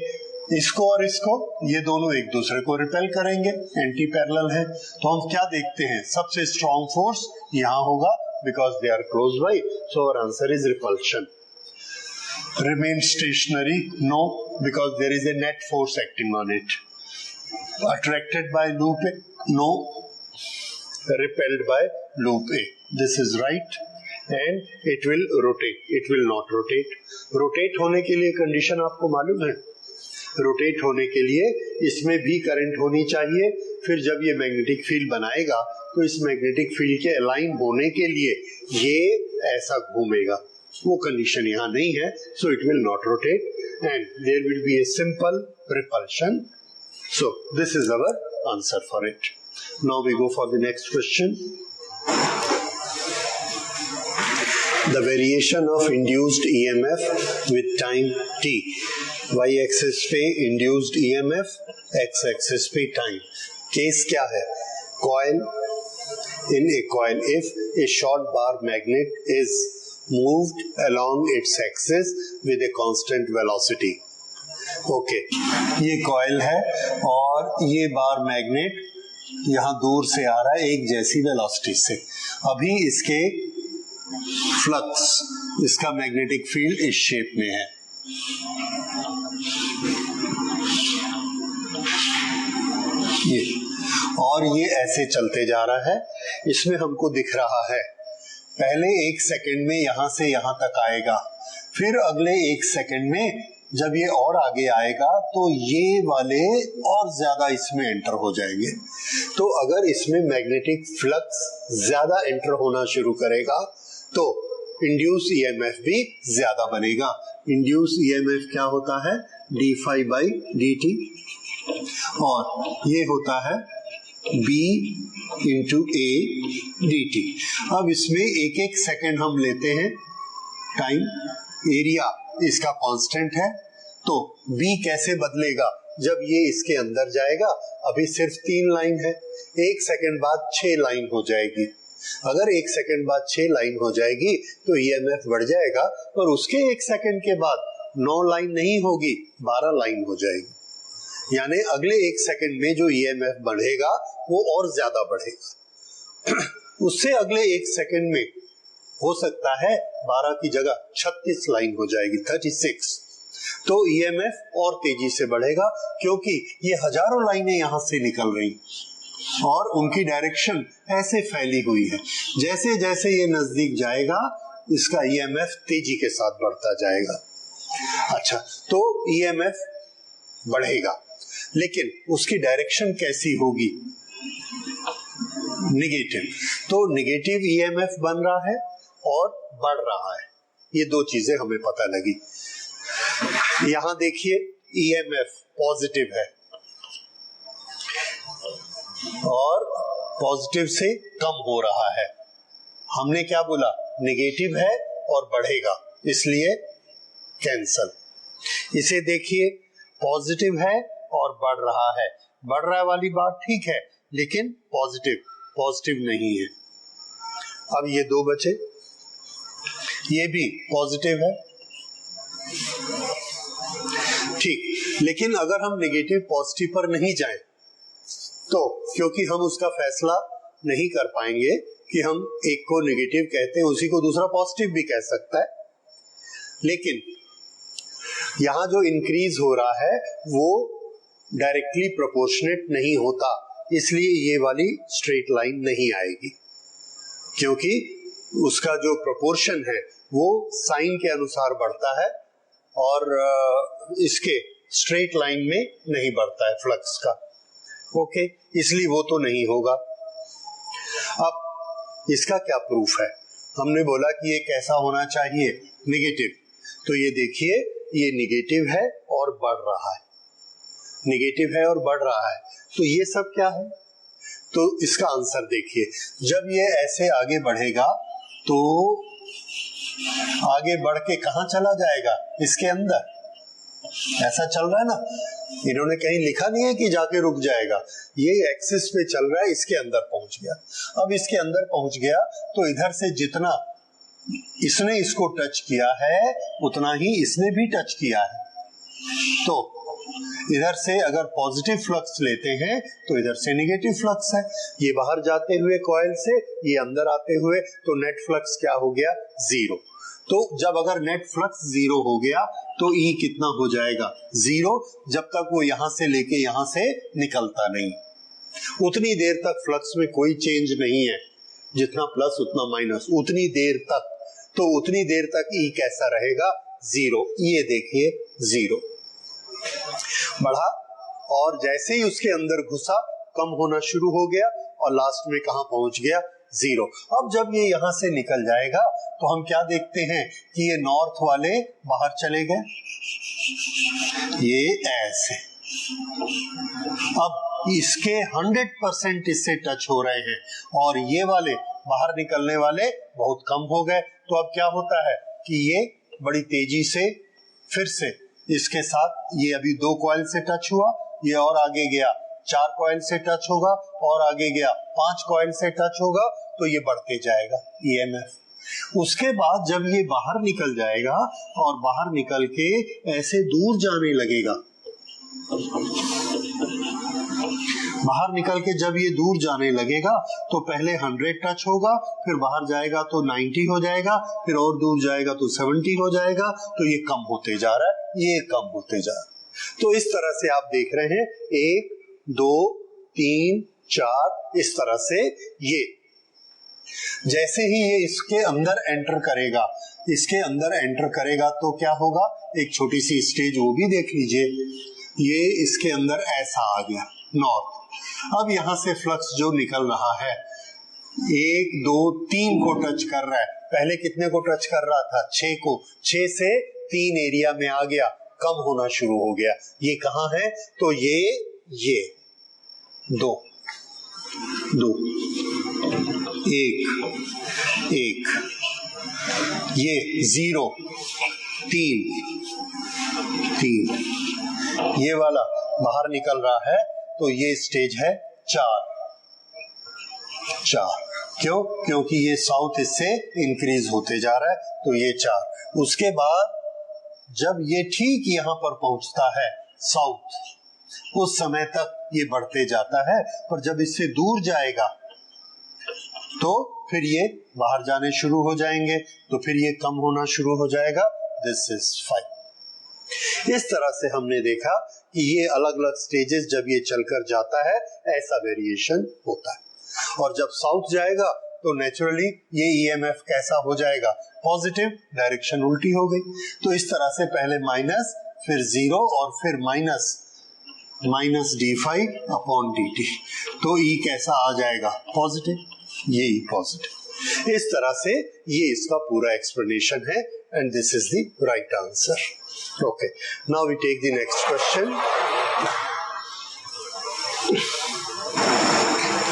इसको और इसको, ये दोनों एक दूसरे को रिपेल करेंगे, एंटी पैरेलल है। तो हम क्या देखते हैं, सबसे स्ट्रॉन्ग फोर्स यहाँ होगा because they are close by, so our answer is repulsion. Remain stationary, no, because there is a net force acting on it. Attracted by loop A, no. Repelled by loop A, this is right. And it will rotate, it will not rotate. Rotate होने के लिए condition आपको मालूम है, rotate होने के लिए इसमें भी करंट होनी चाहिए। फिर जब ये मैग्नेटिक फील्ड बनाएगा तो इस मैग्नेटिक फील्ड के अलाइन होने के लिए ये ऐसा घूमेगा, वो कंडीशन यहाँ नहीं है, so it will not rotate and there will be a simple repulsion. So this is our answer for it. Now we go for the next question. The variation of induced EMF with time t, y-axis पे induced EMF, x-axis पे time। Case क्या है, coil in a coil if a short bar magnet is moved along its axis with a constant velocity. Okay, ये coil है और ये bar magnet यहाँ दूर से आ रहा है एक जैसी वेलोसिटी से। अभी इसके फ्लक्स, इसका मैग्नेटिक फील्ड इस शेप में है। ये और ये ऐसे चलते जा रहा है। इसमें हमको दिख रहा है पहले 1 सेकंड में यहां से यहां तक आएगा, फिर अगले 1 सेकंड में जब ये और आगे आएगा तो ये वाले और ज्यादा इसमें एंटर हो जाएंगे। तो अगर इसमें मैग्नेटिक फ्लक्स ज्यादा एंटर होना शुरू करेगा तो इंड्यूस ईएमएफ भी ज्यादा बनेगा। इंड्यूस ईएमएफ क्या होता है? D phi by d t, और ये होता है B into A d t. अब इसमें एक एक सेकंड हम लेते हैं टाइम, एरिया इसका कांस्टेंट है, तो B कैसे बदलेगा जब ये इसके अंदर जाएगा? अभी सिर्फ 3 लाइन है, 1 सेकंड बाद 6 लाइन हो जाएगी। अगर 1 सेकंड बाद 6 लाइन हो जाएगी तो ईएमएफ बढ़ जाएगा, पर उसके 1 सेकंड के बाद 9 लाइन नहीं होगी, 12 लाइन हो जाएगी। यानी अगले 1 सेकंड में जो ईएमएफ बढ़ेगा वो और ज्यादा बढ़ेगा। उससे अगले 1 सेकंड में हो सकता है 12 की जगह 36 लाइन हो जाएगी, 36। तो ईएमएफ और तेजी से बढ़ेगा क्योंकि ये हजारों लाइनें यहां से निकल रही और उनकी डायरेक्शन ऐसे फैली हुई है। जैसे जैसे ये नजदीक जाएगा इसका ईएमएफ तेजी के साथ बढ़ता जाएगा। अच्छा, तो ईएमएफ बढ़ेगा, लेकिन उसकी डायरेक्शन कैसी होगी? निगेटिव। तो निगेटिव ईएमएफ बन रहा है और बढ़ रहा है, ये 2 चीजें हमें पता लगी। यहां देखिए ईएमएफ पॉजिटिव है और पॉजिटिव से कम हो रहा है। हमने क्या बोला? निगेटिव है और बढ़ेगा, इसलिए कैंसल। इसे देखिए पॉजिटिव है और बढ़ रहा है। बढ़ रहा वाली बात ठीक है, लेकिन पॉजिटिव नहीं है। अब ये 2 बचे, ये भी पॉजिटिव है, ठीक। लेकिन अगर हम नेगेटिव पॉजिटिव पर नहीं जाएं, तो क्योंकि हम उसका फैसला नहीं कर पाएंगे कि हम एक को नेगेटिव कहते हैं, उसी को दूसरा पॉजिटिव भी कह सकता है, लेकिन यहां जो इंक्रीज हो रहा है वो डायरेक्टली प्रोपोर्शनेट नहीं होता, इसलिए ये वाली स्ट्रेट लाइन नहीं आएगी, क्योंकि उसका जो प्रोपोर्शन है वो साइन के अनुसार बढ़ता है और इसके स्ट्रेट लाइन में नहीं बढ़ता है फ्लक्स का। ओके, इसलिए वो तो नहीं होगा। अब इसका क्या प्रूफ है? हमने बोला कि ये कैसा होना चाहिए? नेगेटिव। तो ये देखिए ये नेगेटिव है और बढ़ रहा है, नेगेटिव है और बढ़ रहा है, तो ये सब क्या है? तो इसका आंसर देखिए, जब ये ऐसे आगे बढ़ेगा तो आगे बढ़ के कहां चला जाएगा? इसके अंदर। ऐसा चल रहा है ना, इन्होंने कहीं लिखा नहीं है कि जाके रुक जाएगा, ये एक्सिस पे चल रहा है, इसके अंदर पहुंच गया। अब इसके अंदर पहुंच गया तो इधर से जितना इसने इसको टच किया है उतना ही इसने भी टच किया है। तो इधर से अगर पॉजिटिव फ्लक्स लेते हैं तो इधर से नेगेटिव फ्लक्स है। ये बाहर जाते हुए कॉइल से, ये अंदर आते हुए, तो नेट फ्लक्स क्या हो गया? 0। तो जब अगर नेट फ्लक्स 0 हो गया तो ई कितना हो जाएगा? 0, जब तक वो यहां से लेके यहां से निकलता नहीं। उतनी देर तक फ्लक्स में कोई चेंज नहीं है, जितना प्लस उतना माइनस, उतनी देर तक। तो उतनी देर तक ई कैसा रहेगा? 0। ये देखिए 0 बढ़ा और जैसे ही उसके अंदर घुसा कम होना शुरू हो गया और लास्ट में कहां पहुंच गया? 0। अब जब ये यहां से निकल जाएगा तो हम क्या देखते हैं कि ये नॉर्थ वाले बाहर चले गए, ये ऐसे। अब इसके 100% इससे टच हो रहे हैं और ये वाले बाहर निकलने वाले बहुत कम हो गए। तो अब क्या होता है कि ये बड़ी तेजी से फिर से इसके साथ, ये अभी 2 कॉइल से टच हुआ, ये और आगे गया 4 कॉइल से टच होगा और आगे गया 5 कॉइल से टच होगा तो ये बढ़ते जाएगा ईएमएफ। उसके बाद जब ये बाहर निकल जाएगा और बाहर निकल के ऐसे दूर जाने लगेगा, बाहर निकल के जब ये दूर जाने लगेगा तो पहले 100 टच होगा, फिर बाहर जाएगा तो 90 हो जाएगा, फिर और दूर जाएगा तो 70 हो जाएगा, तो ये कम होते जा रहा है, ये कम होते जा रहा है। तो इस तरह से आप देख रहे हैं 1 2 3 4 इस तरह से ये जैसे ही ये इसके अंदर एंटर करेगा, इसके अंदर एंटर करेगा तो क्या होगा, एक छोटी सी स्टेज वो भी देख लीजिए, ये इसके अंदर ऐसा आ गया नॉर्थ। अब यहां से फ्लक्स जो निकल रहा है 1 2 3 को टच कर रहा है, पहले कितने को टच कर रहा था, 6 को, 6 से 3 एरिया में आ गया, कम होना शुरू हो गया। ये कहां है, तो ये 2 2 1 1 ये 0 3 3 ये वाला बाहर निकल रहा है, तो ये स्टेज है 4 4। क्यों, क्योंकि ये साउथ इससे इंक्रीज होते जा रहा है, तो ये 4। उसके बाद जब ये ठीक यहां पर पहुंचता है साउथ, उस समय तक ये बढ़ते जाता है, पर जब इससे दूर जाएगा तो फिर ये बाहर जाने शुरू हो जाएंगे, तो फिर ये कम होना शुरू हो जाएगा। This is 5। इस तरह से हमने देखा कि ये अलग अलग स्टेजेस जब ये चलकर जाता है ऐसा वेरिएशन होता है, और जब साउथ जाएगा तो नेचुरली ये ईएमएफ कैसा हो जाएगा, पॉजिटिव, डायरेक्शन उल्टी हो गई। तो इस तरह से पहले माइनस, फिर 0 और फिर माइनस d5 अपॉन dt, तो ई कैसा आ जाएगा, पॉजिटिव, ये ई पॉजिटिव। इस तरह से ये इसका पूरा एक्सप्लेनेशन है, and this is the right answer. Okay, now we take the next question.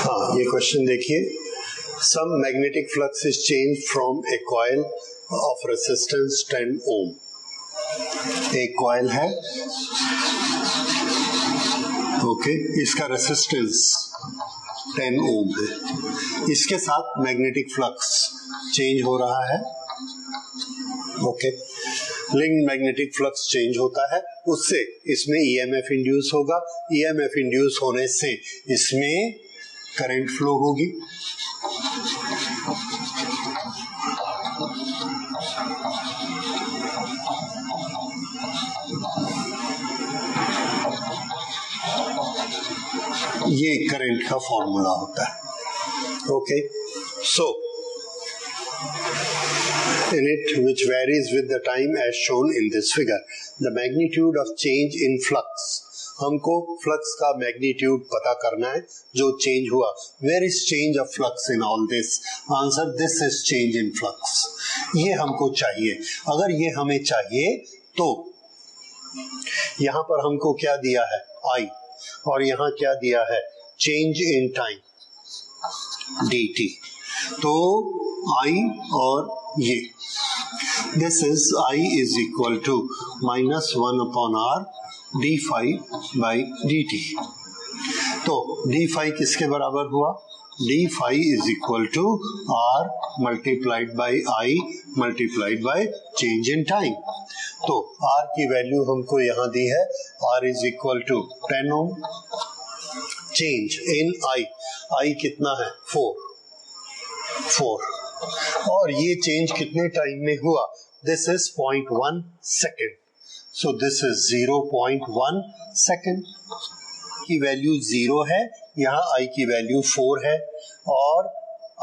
हाँ, ये क्वेश्चन देखिए, some magnetic flux is change from a coil of resistance 10 ohm. एक कॉइल है, ओके, इसका रेजिस्टेंस 10 ओम है, इसके साथ मैग्नेटिक फ्लक्स चेंज हो रहा है। Okay, link magnetic flux change होता है, उससे इसमें ईएमएफ इंड्यूस होगा, ईएमएफ इंड्यूस होने से इसमें करंट फ्लो होगी। ये करंट का फॉर्मूला होता है। Okay, so in it which varies with the time as shown in this figure, the magnitude of change in flux, हमको फ्लक्स का मैग्नीट्यूड पता करना है जो चेंज हुआ। Where is change of flux in all this? Answer, this is change in flux. ये हमको चाहिए। अगर ये हमें चाहिए तो यहाँ पर हमको क्या दिया है, I, और यहाँ क्या दिया है, चेंज इन टाइम dt, तो I और ये, this is I is equal to -1 upon r d5 by dt। तो d5 किसके बराबर हुआ, d5 is equal to r multiplied by I multiplied by change in time। तो r की value हमको यहाँ दी है, r is equal to 10 ohm, change in I कितना है, 4, और ये चेंज कितने टाइम में हुआ, this is 0.1 second, so this is 0.1 second. की वैल्यू 0 है, यहाँ I की वैल्यू 4 है, और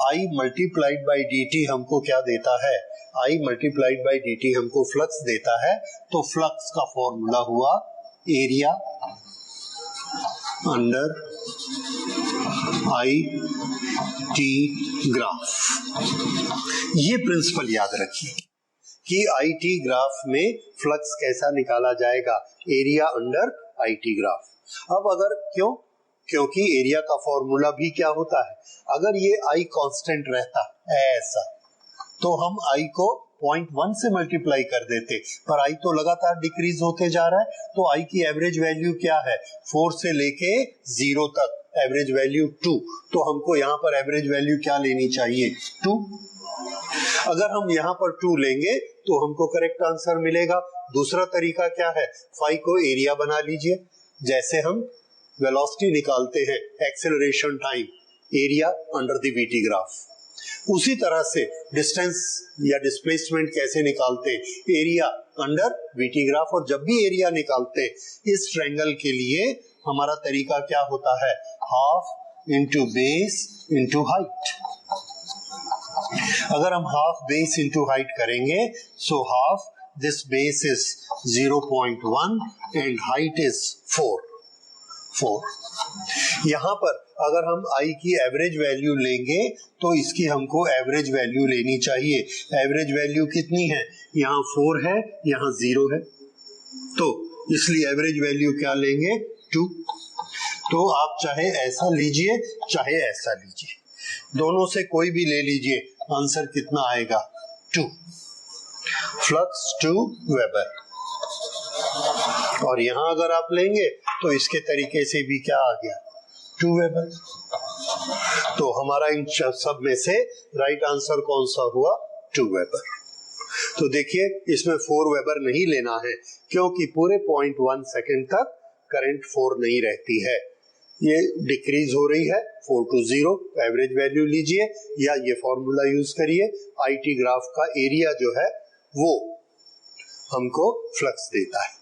I मल्टीप्लाइड बाई dt हमको क्या देता है, I मल्टीप्लाइड बाई dt हमको फ्लक्स देता है। तो फ्लक्स का फॉर्मूला हुआ area under I t graph. ये प्रिंसिपल याद रखिए कि आई टी ग्राफ में फ्लक्स कैसा निकाला जाएगा, area under I T graph. अब अगर क्योंकि एरिया का फॉर्मूला भी क्या होता है, अगर ये आई कांस्टेंट रहता ऐसा तो हम आई को 0.1 से मल्टीप्लाई कर देते, पर आई तो लगातार डिक्रीज होते जा रहा है, तो आई की एवरेज वैल्यू क्या है, 4 से लेके 0 तक एवरेज वैल्यू 2, तो हमको यहाँ पर एवरेज वैल्यू क्या लेनी चाहिए? 2। अगर हम यहाँ पर 2 लेंगे तो हमको करेक्ट आंसर मिलेगा। दूसरा तरीका क्या है? फाई को एरिया बना लीजिए। जैसे हम वेलोसिटी निकालते हैं, acceleration time, area under the VT graph, उसी तरह से डिस्टेंस या डिस्प्लेसमेंट कैसे निकालते हैं? Area under VT graph. और जब भी एरिया निकालते हैं इस ट्रायंगल के लिए हमारा तरीका क्या होता है? Half into base into height. अगर हम हाफ बेस इंटू हाइट करेंगे, so half this base is 0.1 and height is 4। यहां पर अगर हम आई की एवरेज वैल्यू लेंगे तो इसकी हमको एवरेज वैल्यू लेनी चाहिए। एवरेज वैल्यू कितनी है? यहाँ 4 है, यहाँ 0 है, तो इसलिए एवरेज वैल्यू क्या लेंगे? 2। तो आप चाहे ऐसा लीजिए चाहे ऐसा लीजिए, दोनों से कोई भी ले लीजिए, आंसर कितना आएगा? 2। Flux 2 weber. और यहां अगर आप लेंगे तो इसके तरीके से भी क्या आ गया? 2 वेबर। तो हमारा इन सब में से राइट आंसर कौन सा हुआ? 2 वेबर। तो देखिए इसमें 4 वेबर नहीं लेना है क्योंकि पूरे 0.1 सेकेंड तक करंट 4 नहीं रहती है, ये डिक्रीज हो रही है 4 to 0। एवरेज वैल्यू लीजिए या ये फॉर्मूला यूज करिए। आईटी ग्राफ का एरिया जो है वो हमको फ्लक्स देता है।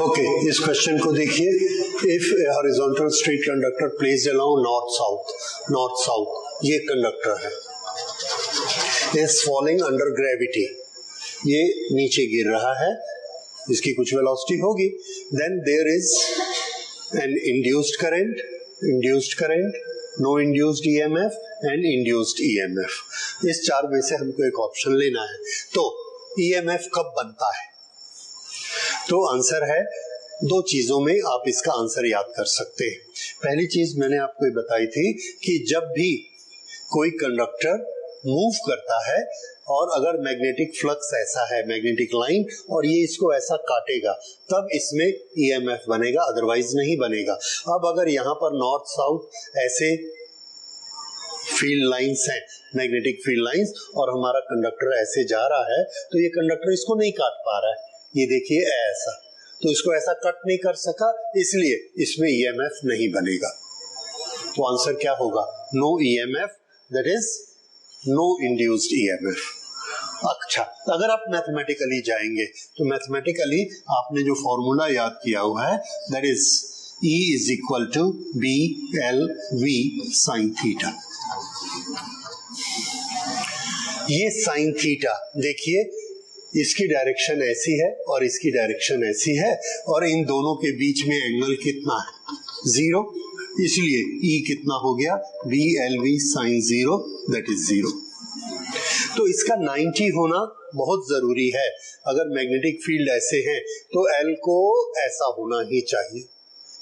ओके, इस क्वेश्चन को देखिए। If a horizontal straight conductor placed along north south, ये कंडक्टर है, इज फॉलिंग अंडर ग्रेविटी, ये नीचे गिर रहा है, इसकी कुछ वेलोसिटी होगी। Then there is an induced current, no induced EMF and induced EMF. इस 4 में से हमको एक ऑप्शन लेना है। तो ईएमएफ कब बनता है? तो आंसर है 2 चीजों में आप इसका आंसर याद कर सकते हैं। पहली चीज मैंने आपको बताई थी कि जब भी कोई कंडक्टर मूव करता है और अगर मैग्नेटिक फ्लक्स ऐसा है, मैग्नेटिक लाइन, और ये इसको ऐसा काटेगा, तब इसमें ईएमएफ बनेगा, अदरवाइज नहीं बनेगा। अब अगर यहाँ पर नॉर्थ साउथ ऐसे फील्ड लाइंस हैं, मैग्नेटिक फील्ड लाइंस, और हमारा कंडक्टर ऐसे जा रहा है, तो ये कंडक्टर इसको नहीं काट पा रहा है। ये देखिए ऐसा, तो इसको ऐसा कट नहीं कर सका, इसलिए इसमें ईएमएफ नहीं बनेगा। तो आंसर क्या होगा? No EMF, that is no induced EMF. अच्छा, अगर आप मैथमेटिकली जाएंगे तो मैथमेटिकली आपने जो फॉर्मूला याद किया हुआ है, that is E is equal to B l v sine theta. ये साइन थीटा देखिए, इसकी डायरेक्शन ऐसी है और इसकी डायरेक्शन ऐसी है, और इन दोनों के बीच में एंगल कितना है? 0, इसलिए E कितना हो गया? B l v sine 0, that is 0। तो इसका 90 होना बहुत जरूरी है। अगर मैग्नेटिक फील्ड ऐसे हैं तो L को ऐसा होना ही चाहिए,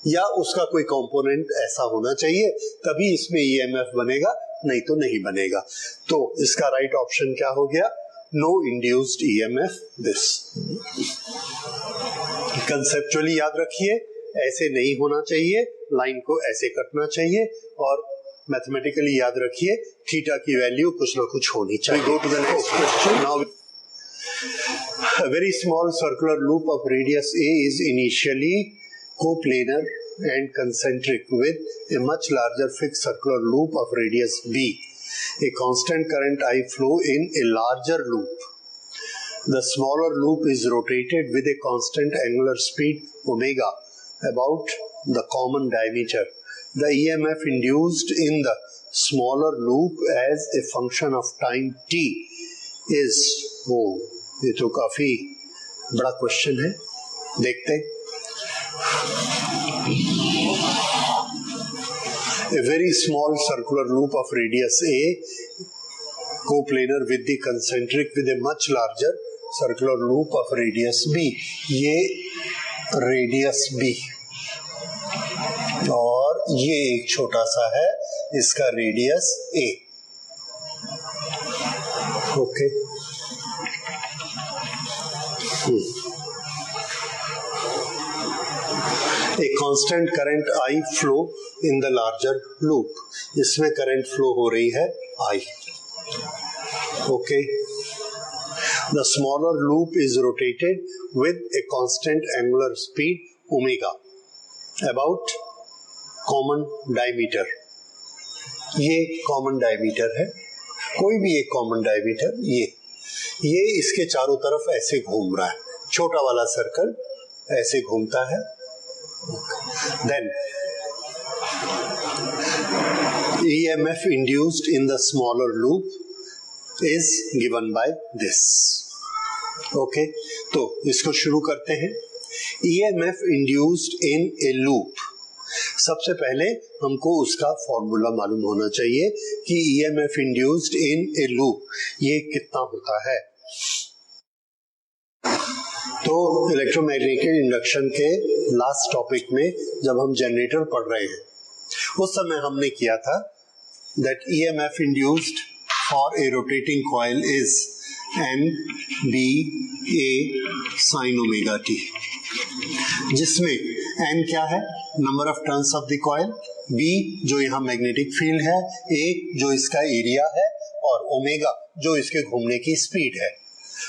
या उसका कोई कंपोनेंट ऐसा होना चाहिए, तभी इसमें ईएमएफ बनेगा, नहीं तो नहीं बनेगा। तो इसका राइट ऑप्शन क्या हो गया? No induced EMF this. Conceptually याद रखिए, ऐसे नहीं होना चाहिए, लाइन को ऐसे कटना चाहिए, और मैथमेटिकली याद रखिए थीटा की वैल्यू कुछ ना कुछ होनी चाहिए। Go to the next question now. A very small circular loop of radius a is initially coplanar and concentric with a much larger fixed circular loop of radius b. A constant current I flow in a larger loop. The smaller loop is rotated with a constant angular speed omega about the common diameter. The EMF induced in the smaller loop as a function of time t is, ये तो काफी बड़ा question है, देखते हैं। A very small circular loop of radius a coplanar with the concentric with a much larger circular loop of radius b. ये radius b और ये एक छोटा सा है, इसका radius a। Okay, a constant current i flow in the larger loop, इसमें current flow हो रही है i. Okay, the smaller loop is rotated with a constant angular speed omega about common diameter. ये कॉमन डायमीटर है, कोई भी एक common diameter, ये इसके चारों तरफ ऐसे घूम रहा है, छोटा वाला सर्कल ऐसे घूमता है. Then EMF induced in the smaller loop is given by this. Okay, तो इसको शुरू करते हैं. EMF induced in a loop, सबसे पहले हमको उसका फॉर्मूला मालूम होना चाहिए कि EMF induced in a loop ये कितना होता है. तो इलेक्ट्रोमैग्नेटिक इंडक्शन के लास्ट टॉपिक में जब हम जनरेटर पढ़ रहे हैं उस समय हमने किया था that EMF induced for a rotating coil is NBA sin omega t, जिसमें n क्या है, number of turns of the coil, b जो यहाँ मैग्नेटिक फील्ड है, a जो इसका एरिया है, और ओमेगा जो इसके घूमने की स्पीड है.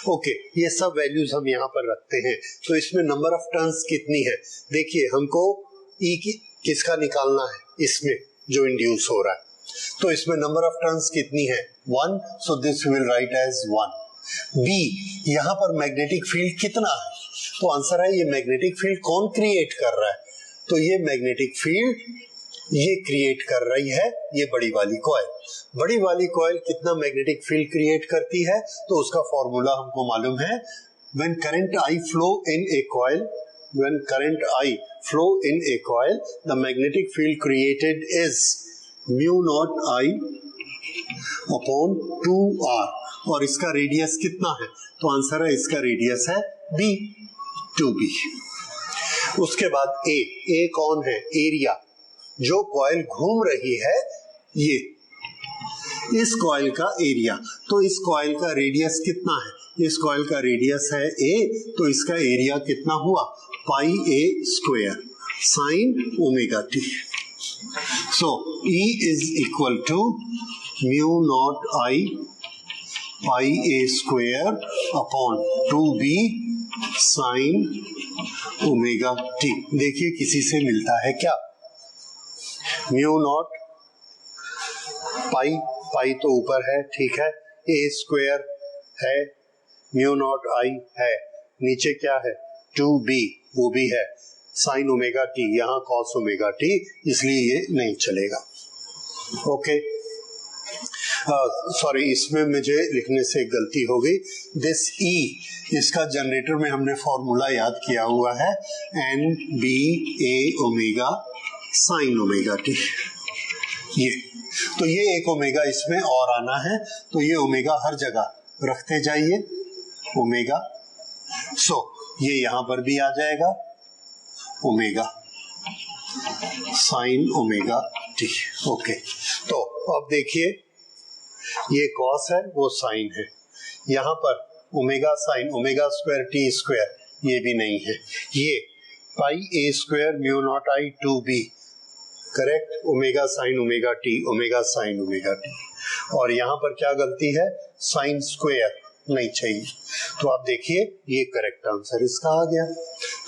ओके, ये सब वैल्यूज हम यहाँ पर रखते हैं. तो इसमें नंबर ऑफ टर्न्स कितनी है, देखिए हमको E की किसका निकालना है, इसमें जो इंड्यूस हो रहा है. तो इसमें नंबर ऑफ टर्न्स कितनी है, 1, so this will write as 1. B यहाँ पर मैग्नेटिक फील्ड कितना है, तो आंसर है ये मैग्नेटिक फील्ड कौन क्रिएट कर रहा है, तो ये मैग्नेटिक फील्ड ये क्रिएट कर रही है ये बड़ी वाली कॉइल. बड़ी वाली कॉइल कितना मैग्नेटिक फील्ड क्रिएट करती है, तो उसका फॉर्मूला हमको मालूम है. When current i flow in A coil, when current i flow in A coil, the magnetic field created is mu not I upon 2r, और इसका रेडियस कितना है, तो आंसर है इसका रेडियस है b, 2b. उसके बाद a कौन है, एरिया, जो कॉइल घूम रही है ये, इस कॉइल का एरिया. तो इस कॉइल का रेडियस कितना है, इस कॉइल का रेडियस है a, तो इसका एरिया कितना हुआ, pi a square sine omega t. So E is equal to mu not I pi a square upon 2b sine omega t. देखिए किसी से मिलता है क्या, म्यू नॉट पाई तो ऊपर है, ठीक है, a स्क्वायर है, म्यू नॉट आई है, नीचे क्या है 2b वो भी है, साइन ओमेगा टी, यहाँ कॉस ओमेगा टी, इसलिए ये नहीं चलेगा. ओके, सॉरी इसमें मुझे लिखने से एक गलती हो गई. दिस E इसका जनरेटर में हमने फॉर्मूला याद किया हुआ है, NBA omega sine omega T. ये तो ये एक ओमेगा इसमें और आना है, तो ये ओमेगा हर जगह रखते जाइए ओमेगा. सो ये यहां पर भी आ जाएगा omega sine omega T. Okay, तो अब देखिए ये कॉस है वो साइन है, यहां पर omega sine omega square T square ये भी नहीं है, ये पाई a square mu not I 2b, correct, omega sine omega T, omega sine omega T. और यहां पर क्या गलती है, साइन स्क्वायर नहीं चाहिए. तो आप देखिए ये करेक्ट आंसर इसका आ गया.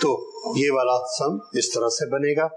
तो ये वाला सम इस तरह से बनेगा.